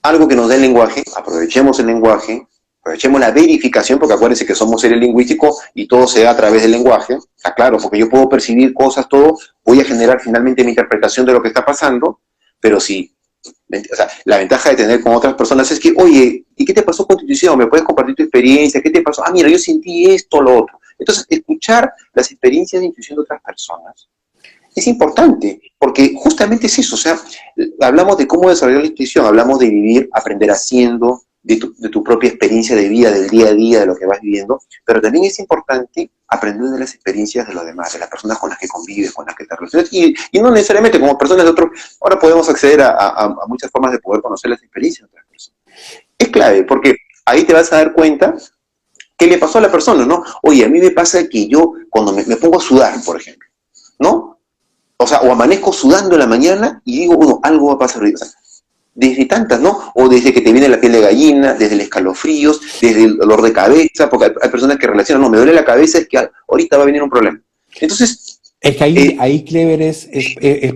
algo que nos dé el lenguaje, aprovechemos el lenguaje, aprovechemos la verificación, porque acuérdense que somos seres lingüísticos y todo se da a través del lenguaje, está claro, porque yo puedo percibir cosas, todo, voy a generar finalmente mi interpretación de lo que está pasando, pero si, o sea, la ventaja de tener con otras personas es que, oye, ¿y qué te pasó con tu intuición? ¿Me puedes compartir tu experiencia? ¿Qué te pasó? Ah, mira, yo sentí esto, lo otro. Entonces, escuchar las experiencias de intuición de otras personas es importante, porque justamente es eso, o sea, hablamos de cómo desarrollar la intuición, hablamos de vivir, aprender haciendo, de tu propia experiencia de vida, del día a día, de lo que vas viviendo, pero también es importante aprender de las experiencias de los demás, de las personas con las que convives, con las que te relacionas, y no necesariamente como personas de otro, ahora podemos acceder a muchas formas de poder conocer las experiencias de otras personas. Es clave, porque ahí te vas a dar cuenta qué le pasó a la persona, ¿no? Oye, a mí me pasa que yo, cuando me pongo a sudar, por ejemplo, ¿no? O sea, o amanezco sudando en la mañana y digo, bueno, algo va a pasar hoy. O sea, desde tantas, ¿no? O desde que te viene la piel de gallina, desde el escalofríos, desde el dolor de cabeza, porque hay personas que relacionan, no, me duele la cabeza, es que ahorita va a venir un problema. Entonces, es que ahí Clever es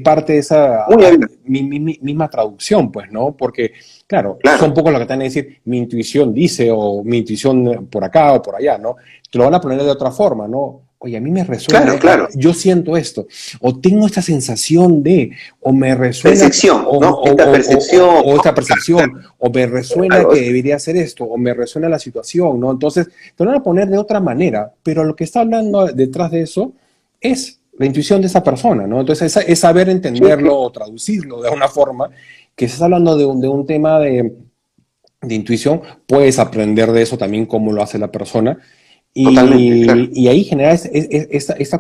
parte de esa muy bien, misma traducción, pues, ¿no? Porque, claro, son claro, pocos los que te van a decir, mi intuición dice, o mi intuición por acá o por allá, ¿no? Te lo van a poner de otra forma, ¿no? oye, a mí me resuena, Claro. yo siento esto, o tengo esta sensación de, o me resuena, Percepción, ¿no? Esta percepción, o esta percepción, o me resuena claro, que debería ser esto, o me resuena la situación, ¿no? Entonces, te lo van a poner de otra manera, pero lo que está hablando detrás de eso es la intuición de esa persona, ¿no? Entonces, es saber sí, entenderlo o traducirlo de una forma que si estás hablando de un tema de intuición, puedes aprender de eso también, cómo lo hace la persona. totalmente, claro. Y ahí genera esta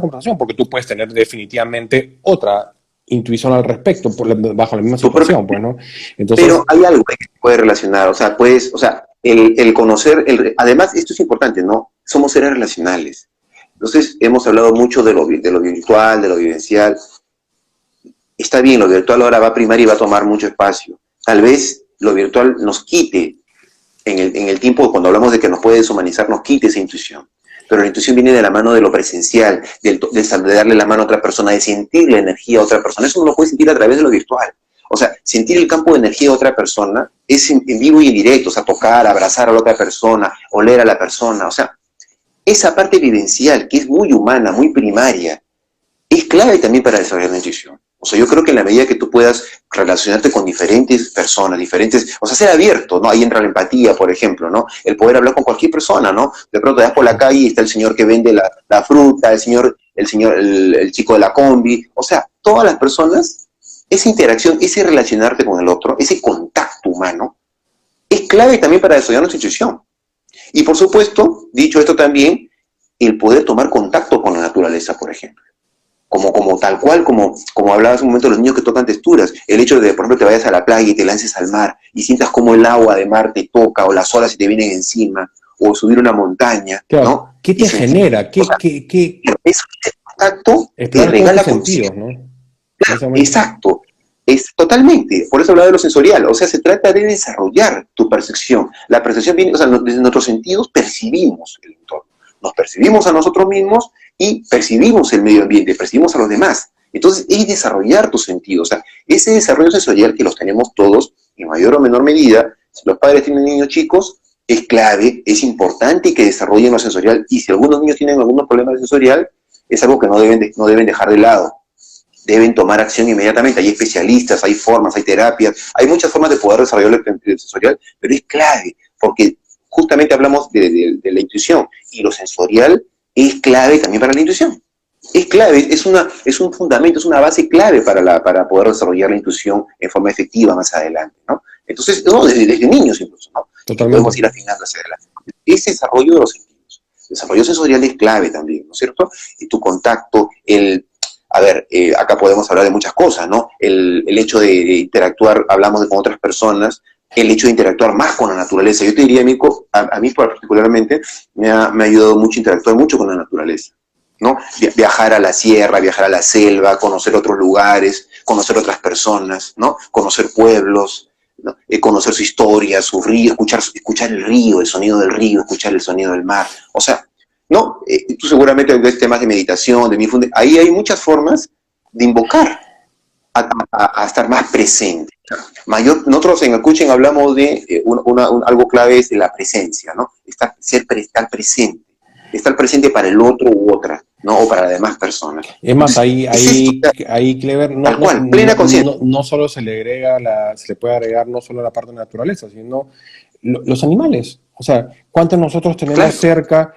conversación, porque tú puedes tener definitivamente otra intuición al respecto bajo la misma Tu propia- situación, pues, ¿no? pero Entonces, hay algo que se puede relacionar, o sea, puedes, o sea, el conocer, además, esto es importante, ¿no? Somos seres relacionales. Entonces, hemos hablado mucho de lo virtual, de lo vivencial. Está bien, lo virtual ahora va a primar y va a tomar mucho espacio. Tal vez lo virtual nos quite en el tiempo, cuando hablamos de que nos puede deshumanizar, nos quite esa intuición. Pero la intuición viene de la mano de lo presencial, de darle la mano a otra persona, de sentir la energía a otra persona. Eso uno lo puede sentir a través de lo virtual. O sea, sentir el campo de energía de otra persona es en vivo y en directo, o sea, tocar, abrazar a la otra persona, oler a la persona. O sea, esa parte vivencial, que es muy humana, muy primaria, es clave también para desarrollar la intuición. O sea, yo creo que en la medida que tú puedas relacionarte con diferentes personas, diferentes, o sea, ser abierto, ¿no? Ahí entra la empatía, por ejemplo, ¿no? El poder hablar con cualquier persona, ¿no? De pronto te das por la calle y está el señor que vende la fruta, el chico de la combi, o sea, todas las personas, esa interacción, ese relacionarte con el otro, ese contacto humano, es clave también para desarrollar nuestra intuición. Y por supuesto, dicho esto también, el poder tomar contacto con la naturaleza, por ejemplo como tal cual, como hablaba hace un momento de los niños que tocan texturas, el hecho de que, por ejemplo, te vayas a la playa y te lances al mar y sientas como el agua de mar te toca o las olas se te vienen encima, o subir una montaña, claro, ¿no? ¿qué Y te sentir, genera? o sea, ese contacto te Explorar todos tus regala sentidos, conciencia. ¿no? Claro, Precisamente. exacto. Es totalmente, por eso hablaba de lo sensorial, o sea, se trata de desarrollar tu percepción. La percepción viene, o sea, desde nuestros sentidos percibimos el entorno, nos percibimos a nosotros mismos y percibimos el medio ambiente, percibimos a los demás. Entonces, es desarrollar tus sentidos, o sea, ese desarrollo sensorial que los tenemos todos, en mayor o menor medida, si los padres tienen niños chicos, es clave, es importante que desarrollen lo sensorial, y si algunos niños tienen algunos problemas de sensorial, es algo que no deben dejar de lado, deben tomar acción inmediatamente. Hay especialistas, hay formas, hay terapias, hay muchas formas de poder desarrollar el sensorial, pero es clave, porque justamente hablamos de la intuición, y lo sensorial es clave también para la intuición. Es clave, es un fundamento, es una base clave para poder desarrollar la intuición en forma efectiva más adelante, ¿no? Entonces, no, desde niños incluso, ¿no? Y que Totalmente. podemos ir afinando hacia adelante. Ese desarrollo de los sentidos, el desarrollo sensorial es clave también, ¿no es cierto? Y tu contacto, a ver, acá podemos hablar de muchas cosas, ¿no? El hecho de interactuar, hablamos con otras personas, el hecho de interactuar más con la naturaleza. Yo te diría, Mico, a mí particularmente me ha ayudado mucho a interactuar mucho con la naturaleza, ¿no? Viajar a la sierra, viajar a la selva, conocer otros lugares, conocer otras personas, ¿no? Conocer pueblos, ¿no? Conocer su historia, su río, escuchar el río, el sonido del río, escuchar el sonido del mar. O sea, ¿no? Tú seguramente ves temas de meditación, de mindfulness. Ahí hay muchas formas de invocar a estar más presente. Nosotros en el coaching hablamos de algo clave es de la presencia, ¿no? Estar presente para el otro u otra, ¿no? O para las demás personas. Es más, Entonces, es esto, ahí Clever, tal cual, plena conciencia. no solo se le agrega se le puede agregar no solo la parte de la naturaleza, sino los animales. O sea, ¿cuántos nosotros tenemos Claro, cerca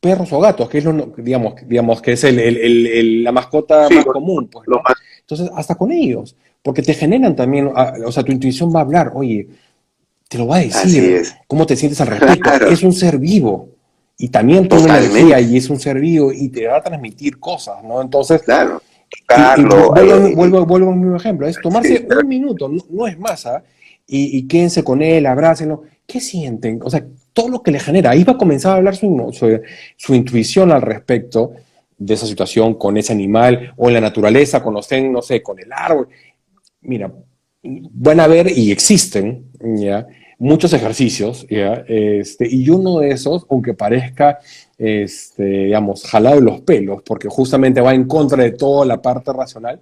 perros o gatos, que es digamos que es la mascota sí, más común, pues, lo ¿no? Entonces, hasta con ellos, porque te generan también, o sea, tu intuición va a hablar, oye, te lo va a así decir, es. cómo te sientes al respecto. Claro, Es un ser vivo y también tiene energía totalmente, y es un ser vivo y te va a transmitir cosas, ¿no? Entonces, claro. y Carlos, vuelvo al mismo ejemplo, es sí, tomarse un minuto, no es más, ¿ah? Y quédense con él, abrácenlo. ¿Qué sienten? O sea, todo lo que le genera. Ahí va a comenzar a hablar su intuición al respecto de esa situación con ese animal o en la naturaleza, con no sé, con el árbol. Mira, van a ver y existen, ¿ya? Muchos ejercicios, ¿ya? Y uno de esos, aunque parezca, digamos, jalado de los pelos, porque justamente va en contra de toda la parte racional,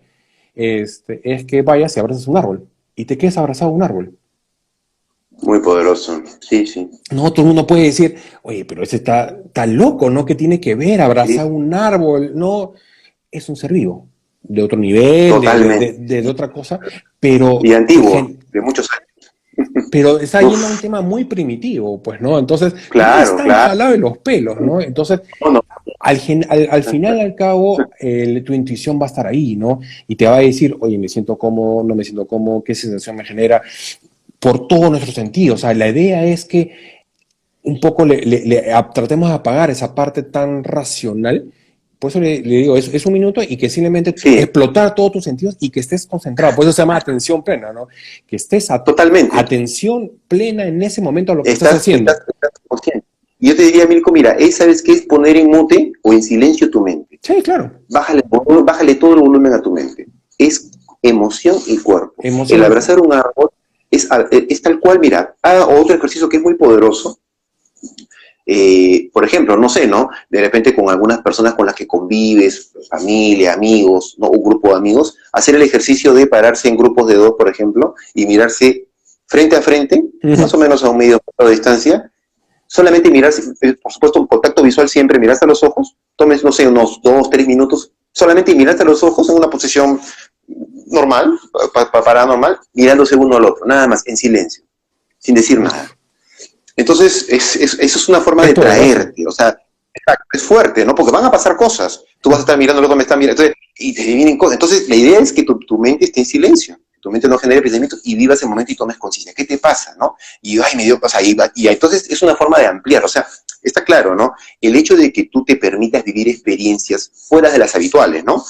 es que vayas y abrazas un árbol y te quedes abrazado a un árbol. Muy poderoso. Sí, sí. No, todo el mundo puede decir, oye, pero ese está loco, ¿no? ¿Qué tiene que ver? Abrazar Sí, un árbol, no, es un ser vivo, de otro nivel, totalmente. de otra cosa, pero, Y antiguo, de muchos años. pero está yendo a un Uf, tema muy primitivo, pues, ¿no? Entonces, no es claro, tan claro. jalado de los pelos, ¿no? Entonces, No, no. al final y al cabo, tu intuición va a estar ahí, ¿no? Y te va a decir, oye, me siento cómodo, no me siento cómodo, qué sensación me genera, por todos nuestros sentidos. O sea, la idea es que un poco tratemos de apagar esa parte tan racional. Por eso le digo, es un minuto y que simplemente Sí, explotar todos tus sentidos y que estés concentrado. Por eso se llama atención plena, ¿no? Que estés totalmente. atención plena en ese momento a lo que estás Estás haciendo. consciente. Y yo te diría, Mirko, mira, ¿sabes qué es poner en mute o en silencio tu mente? Sí, claro. Bájale todo el volumen a tu mente. Es emoción y cuerpo. El Emoción y abrazar un árbol es tal cual, mira, otro ejercicio que es muy poderoso. Por ejemplo, no sé, ¿no? De repente con algunas personas con las que convives, familia, amigos, ¿no? Un grupo de amigos, hacer el ejercicio de pararse en grupos de dos, por ejemplo, y mirarse frente a frente, más o menos a un medio metro de distancia, solamente mirarse, por supuesto, un contacto visual siempre, mirarse a los ojos, tomes, no sé, unos 2, 3 minutos, solamente mirarse a los ojos en una posición normal, paranormal, mirándose uno al otro, nada más, en silencio, sin decir nada. Entonces, eso es una forma es de poderoso. traerte, o sea, es fuerte, ¿no? Porque van a pasar cosas. Tú vas a estar mirando, el otro me está mirando, entonces, y te vienen cosas. Entonces, la idea es que tu mente esté en silencio, que tu mente no genere pensamientos y vivas el momento y tomes conciencia. ¿Qué te pasa, no? Y, ay, me dio, o sea, y entonces es una forma de ampliar, o sea, está claro, ¿no? El hecho de que tú te permitas vivir experiencias fuera de las habituales, ¿no?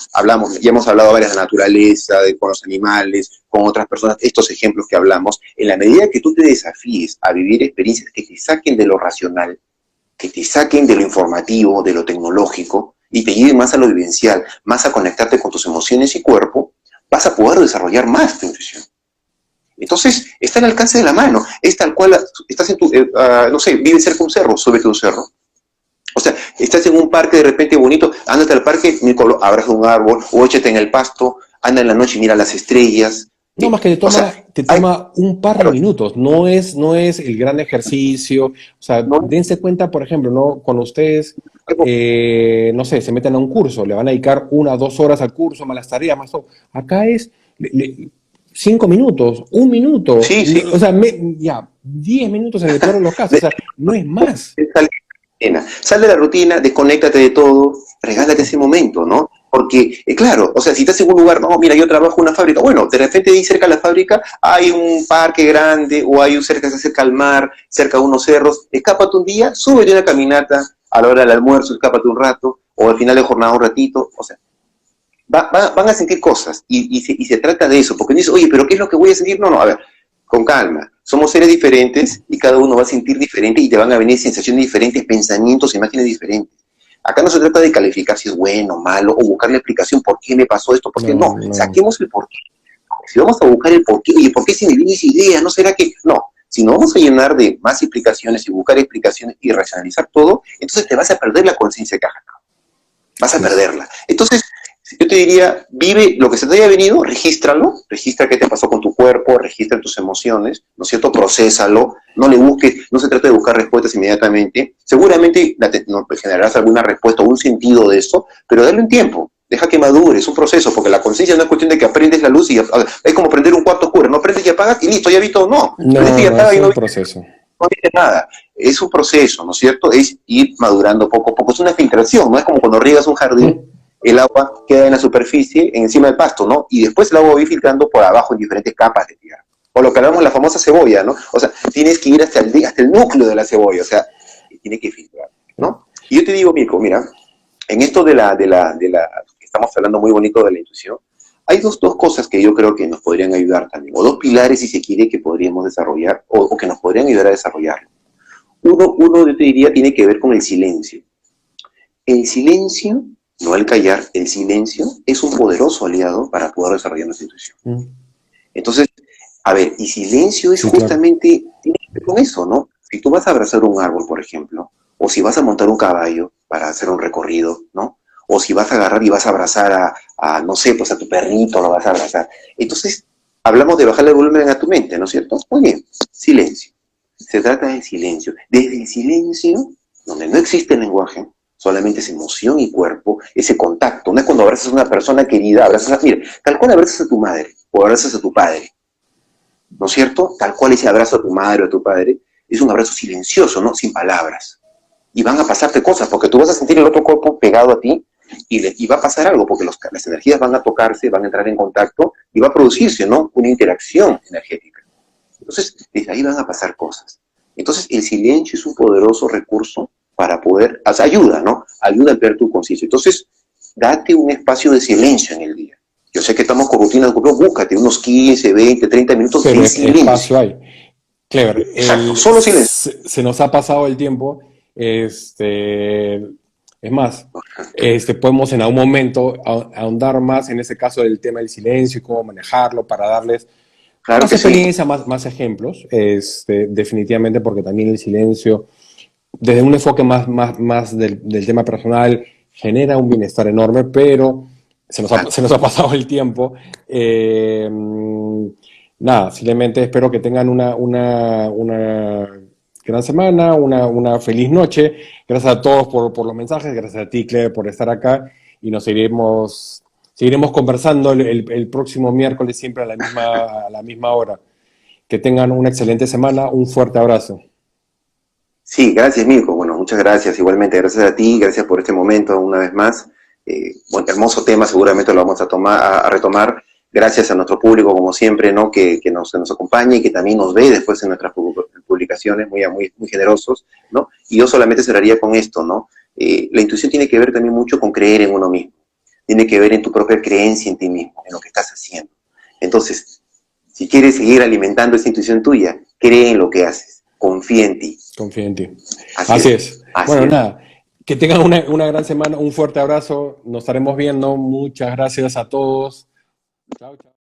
Ya hemos hablado varias de la naturaleza, con los animales, con otras personas, estos ejemplos que hablamos, en la medida que tú te desafíes a vivir experiencias que te saquen de lo racional, que te saquen de lo informativo, de lo tecnológico, y te lleven más a lo vivencial, más a conectarte con tus emociones y cuerpo, vas a poder desarrollar más tu intuición. Entonces, está al alcance de la mano. Es tal cual, estás en tu, no sé, vives cerca de un cerro, súbete a un cerro. O sea, estás en un parque de repente bonito, ándate al parque, abraza un árbol, o échate en el pasto, anda en la noche y mira las estrellas. No, más que O sea, te hay, toma un par de claro, minutos, no es el gran ejercicio. O sea, no, dense cuenta, por ejemplo, ¿no? Cuando ustedes, no sé, se meten a un curso, le van a dedicar 1 o 2 horas al curso, más las tareas, más todo. Acá es 5 minutos, 1 minuto, sí, sí. o sea, ya, 10 minutos en el peor de los casos, o sea, no es más. Sal de la rutina, desconéctate de todo, regálate ese momento, ¿no? Porque, claro, o sea, si estás en un lugar, no, mira, yo trabajo en una fábrica, bueno, de repente ahí cerca de la fábrica hay un parque grande o hay un cerca, se acerca al mar, cerca de unos cerros, escápate un día, súbete una caminata a la hora del almuerzo, escápate un rato, o al final de jornada un ratito, o sea, van a sentir cosas y se trata de eso, porque dices, oye, pero ¿qué es lo que voy a sentir? No, no, a ver, con calma. Somos seres diferentes y cada uno va a sentir diferente y te van a venir sensaciones diferentes, pensamientos, imágenes diferentes. Acá no se trata de calificar si es bueno o malo o buscar la explicación por qué me pasó esto, por qué No, no. no. Saquemos el por qué. Si vamos a buscar el por qué, oye, ¿por qué se me viene esa idea? ¿No será que? No. Si no vamos a llenar de más explicaciones y buscar explicaciones y racionalizar todo, entonces te vas a perder la conciencia que has ganado. Vas a Así es. perderla. Entonces, yo te diría, vive lo que se te haya venido, regístralo, registra qué te pasó con tu cuerpo, registra tus emociones, ¿no es cierto? Procésalo, no le busques, no se trata de buscar respuestas inmediatamente. Seguramente no, generarás alguna respuesta o un sentido de eso, pero dale un tiempo, deja que madure, es un proceso, porque la conciencia no es cuestión de que aprendes la luz y es como prender un cuarto oscuro, no prendes y apagas y listo, ya vi todo, no, prende y No, no, apaga es y no un vi proceso. no dice nada. Es un proceso, ¿no es cierto? Es ir madurando poco a poco. Es una filtración, no es como cuando riegas un jardín, el agua queda en la superficie, encima del pasto, ¿no? Y después el agua va a ir filtrando por abajo en diferentes capas de tierra. O lo que hablamos la famosa cebolla, ¿no? O sea, tienes que ir hasta el núcleo de la cebolla, o sea, tiene que filtrar, ¿no? Y yo te digo, Mirko, mira, en esto que estamos hablando muy bonito de la intuición, hay dos cosas que yo creo que nos podrían ayudar también, o dos pilares, si se quiere, que podríamos desarrollar, o que nos podrían ayudar a desarrollar. Uno, yo te diría, tiene que ver con el silencio. El silencio, no el callar, el silencio es un poderoso aliado para poder desarrollar nuestra intuición. Mm. Entonces, a ver, y silencio es Sí, claro. justamente, tiene que ver con eso, ¿no? Si tú vas a abrazar un árbol, por ejemplo, o si vas a montar un caballo para hacer un recorrido, ¿no? O si vas a agarrar y vas a abrazar no sé, pues a tu perrito lo vas a abrazar. Entonces, hablamos de bajarle el volumen a tu mente, ¿no es cierto? Muy bien, silencio. Se trata de silencio. Desde el silencio, donde no existe el lenguaje, solamente es emoción y cuerpo, ese contacto. No es cuando abrazas a una persona querida, mira, tal cual abrazas a tu madre o abrazas a tu padre, ¿no es cierto? Tal cual ese abrazo a tu madre o a tu padre es un abrazo silencioso, ¿no? Sin palabras. Y van a pasarte cosas, porque tú vas a sentir el otro cuerpo pegado a ti y va a pasar algo, porque las energías van a tocarse, van a entrar en contacto y va a producirse, ¿no? Una interacción energética. Entonces, desde ahí van a pasar cosas. Entonces, el silencio es un poderoso recurso para poder, o sea, ayuda, ¿no? Ayuda a ampliar tu conciencia. Entonces, date un espacio de silencio en el día. Yo sé que estamos con rutinas, búscate unos 15, 20, 30 minutos Pero de espacio silencio. hay. Clever, Exacto, solo silencio. se nos ha pasado el tiempo. Es más, podemos en algún momento ahondar más en ese caso del tema del silencio y cómo manejarlo para darles Claro más que sí. experiencia, más ejemplos, definitivamente porque también el silencio, desde un enfoque más del tema personal, genera un bienestar enorme, pero se nos ha pasado el tiempo. Nada, simplemente espero que tengan una gran semana, una feliz noche. Gracias a todos por los mensajes, gracias a ti, Claire, por estar acá y seguiremos conversando el próximo miércoles siempre a la misma hora. Que tengan una excelente semana, un fuerte abrazo. Sí, gracias, Mirko. Bueno, muchas gracias. Igualmente, gracias a ti, gracias por este momento una vez más. Bueno, hermoso tema, seguramente lo vamos a retomar. Gracias a nuestro público, como siempre, ¿no? Que nos acompaña y que también nos ve después en nuestras publicaciones, muy generosos, ¿no? Y yo solamente cerraría con esto, ¿no? La intuición tiene que ver también mucho con creer en uno mismo. Tiene que ver en tu propia creencia en ti mismo, en lo que estás haciendo. Entonces, si quieres seguir alimentando esa intuición tuya, cree en lo que haces. Confía en ti. Confío en ti. Así Así es. es. Así Bueno, es. nada, que tengan una gran semana, un fuerte abrazo. Nos estaremos viendo. Muchas gracias a todos. Chao, chao.